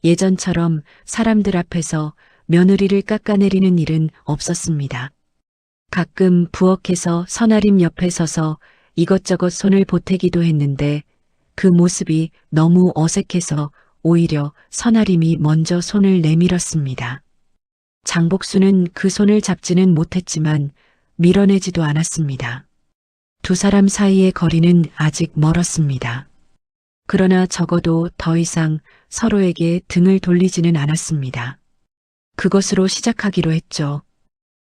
예전처럼 사람들 앞에서 며느리를 깎아내리는 일은 없었습니다. 가끔 부엌에서 선아림 옆에 서서 이것저것 손을 보태기도 했는데 그 모습이 너무 어색해서 오히려 선아림이 먼저 손을 내밀었습니다. 장복수는 그 손을 잡지는 못했지만 밀어내지도 않았습니다. 두 사람 사이의 거리는 아직 멀었습니다. 그러나 적어도 더 이상 서로에게 등을 돌리지는 않았습니다. 그것으로 시작하기로 했죠.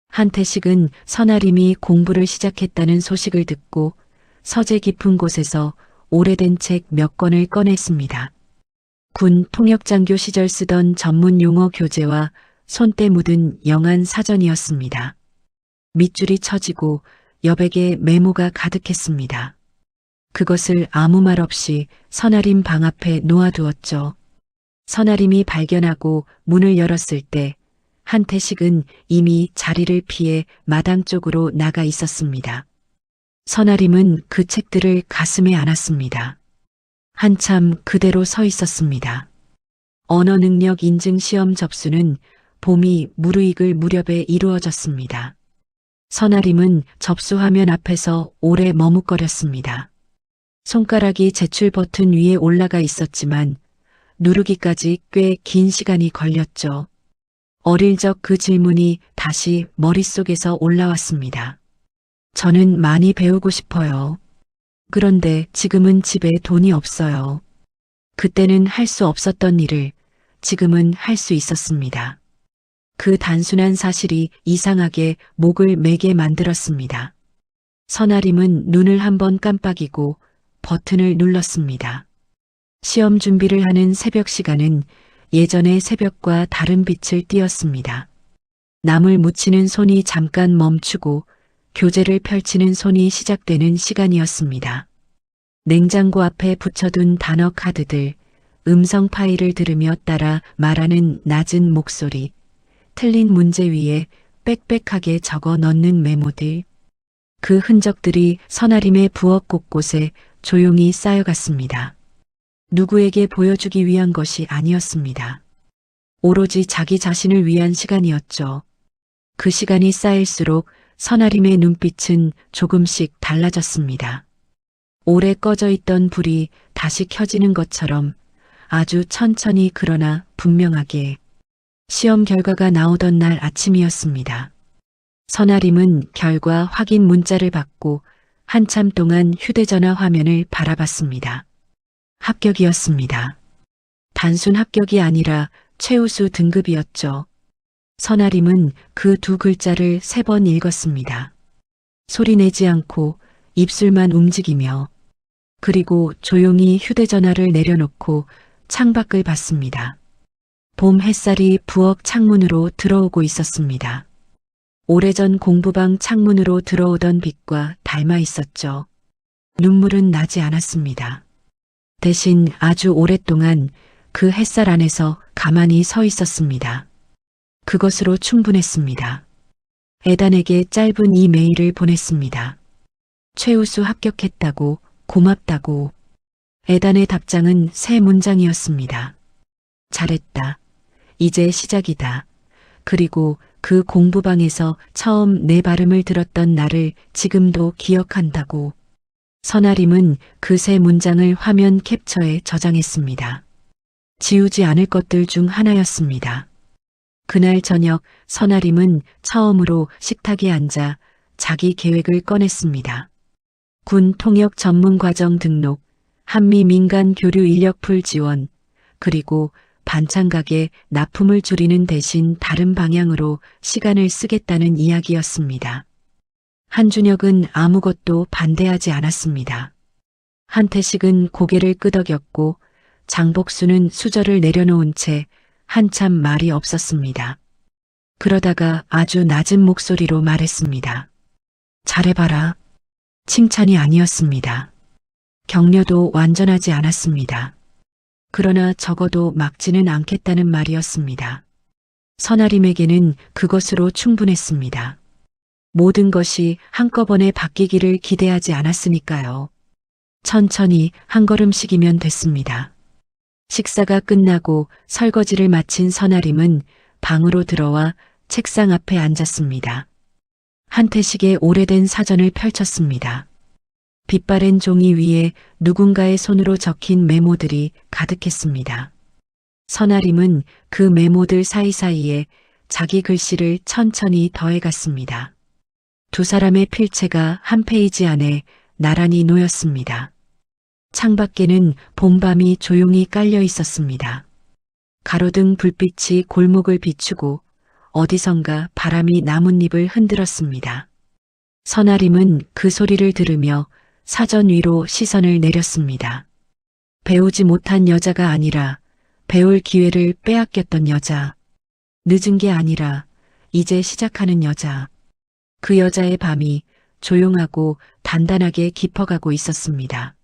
한태식은 선아림이 공부를 시작했다는 소식을 듣고 서재 깊은 곳에서 오래된 책 몇 권을 꺼냈습니다. 군 통역장교 시절 쓰던 전문 용어 교재와 손때 묻은 영한 사전이었습니다. 밑줄이 처지고 여백에 메모가 가득했습니다. 그것을 아무 말 없이 선아림 방 앞에 놓아두었죠. 선아림이 발견하고 문을 열었을 때 한태식은 이미 자리를 피해 마당 쪽으로 나가 있었습니다. 선아림은 그 책들을 가슴에 안았습니다. 한참 그대로 서 있었습니다. 언어능력 인증 시험 접수는 봄이 무르익을 무렵에 이루어졌습니다. 선아림은 접수화면 앞에서 오래 머뭇거렸습니다. 손가락이 제출 버튼 위에 올라가 있었지만 누르기까지 꽤 긴 시간이 걸렸죠. 어릴 적 그 질문이 다시 머릿속에서 올라왔습니다. 저는 많이 배우고 싶어요. 그런데 지금은 집에 돈이 없어요. 그때는 할 수 없었던 일을 지금은 할 수 있었습니다. 그 단순한 사실이 이상하게 목을 매게 만들었습니다. 선아림은 눈을 한번 깜빡이고 버튼을 눌렀습니다. 시험 준비를 하는 새벽 시간은 예전의 새벽과 다른 빛을 띠었습니다. 남을 묻히는 손이 잠깐 멈추고 교재를 펼치는 손이 시작되는 시간이었습니다. 냉장고 앞에 붙여둔 단어 카드들, 음성 파일을 들으며 따라 말하는 낮은 목소리, 틀린 문제 위에 빽빽하게 적어 넣는 메모들. 그 흔적들이 선아림의 부엌 곳곳에 조용히 쌓여갔습니다. 누구에게 보여주기 위한 것이 아니었습니다. 오로지 자기 자신을 위한 시간이었죠. 그 시간이 쌓일수록 선아림의 눈빛은 조금씩 달라졌습니다. 오래 꺼져 있던 불이 다시 켜지는 것처럼 아주 천천히 그러나 분명하게. 시험 결과가 나오던 날 아침이었습니다. 선아림은 결과 확인 문자를 받고 한참 동안 휴대전화 화면을 바라봤습니다. 합격이었습니다. 단순 합격이 아니라 최우수 등급이었죠. 선아림은 그 두 글자를 3번 읽었습니다. 소리내지 않고 입술만 움직이며 그리고 조용히 휴대전화를 내려놓고 창밖을 봤습니다. 봄 햇살이 부엌 창문으로 들어오고 있었습니다. 오래전 공부방 창문으로 들어오던 빛과 닮아 있었죠. 눈물은 나지 않았습니다. 대신 아주 오랫동안 그 햇살 안에서 가만히 서 있었습니다. 그것으로 충분했습니다. 애단에게 짧은 이메일을 보냈습니다. 최우수 합격했다고, 고맙다고. 애단의 답장은 3문장이었습니다. 잘했다. 이제 시작이다. 그리고 그 공부방에서 처음 내 발음을 들었던 날을 지금도 기억한다고. 선아림은 그 3문장을 화면 캡처에 저장했습니다. 지우지 않을 것들 중 하나였습니다. 그날 저녁 선아림은 처음으로 식탁에 앉아 자기 계획을 꺼냈습니다. 군 통역 전문 과정 등록, 한미 민간 교류 인력풀 지원, 그리고 반찬 가게 납품을 줄이는 대신 다른 방향으로 시간을 쓰겠다는 이야기였습니다. 한준혁은 아무것도 반대하지 않았습니다. 한태식은 고개를 끄덕였고 장복수는 수저를 내려놓은 채 한참 말이 없었습니다. 그러다가 아주 낮은 목소리로 말했습니다. 잘해봐라. 칭찬이 아니었습니다. 격려도 완전하지 않았습니다. 그러나 적어도 막지는 않겠다는 말이었습니다. 선아림에게는 그것으로 충분했습니다. 모든 것이 한꺼번에 바뀌기를 기대하지 않았으니까요. 천천히 한 걸음씩이면 됐습니다. 식사가 끝나고 설거지를 마친 선아림은 방으로 들어와 책상 앞에 앉았습니다. 한태식의 오래된 사전을 펼쳤습니다. 빛바랜 종이 위에 누군가의 손으로 적힌 메모들이 가득했습니다. 선아림은 그 메모들 사이사이에 자기 글씨를 천천히 더해갔습니다. 두 사람의 필체가 한 페이지 안에 나란히 놓였습니다. 창밖에는 봄밤이 조용히 깔려 있었습니다. 가로등 불빛이 골목을 비추고 어디선가 바람이 나뭇잎을 흔들었습니다. 선아림은 그 소리를 들으며 사전 위로 시선을 내렸습니다. 배우지 못한 여자가 아니라 배울 기회를 빼앗겼던 여자. 늦은 게 아니라 이제 시작하는 여자. 그 여자의 밤이 조용하고 단단하게 깊어가고 있었습니다.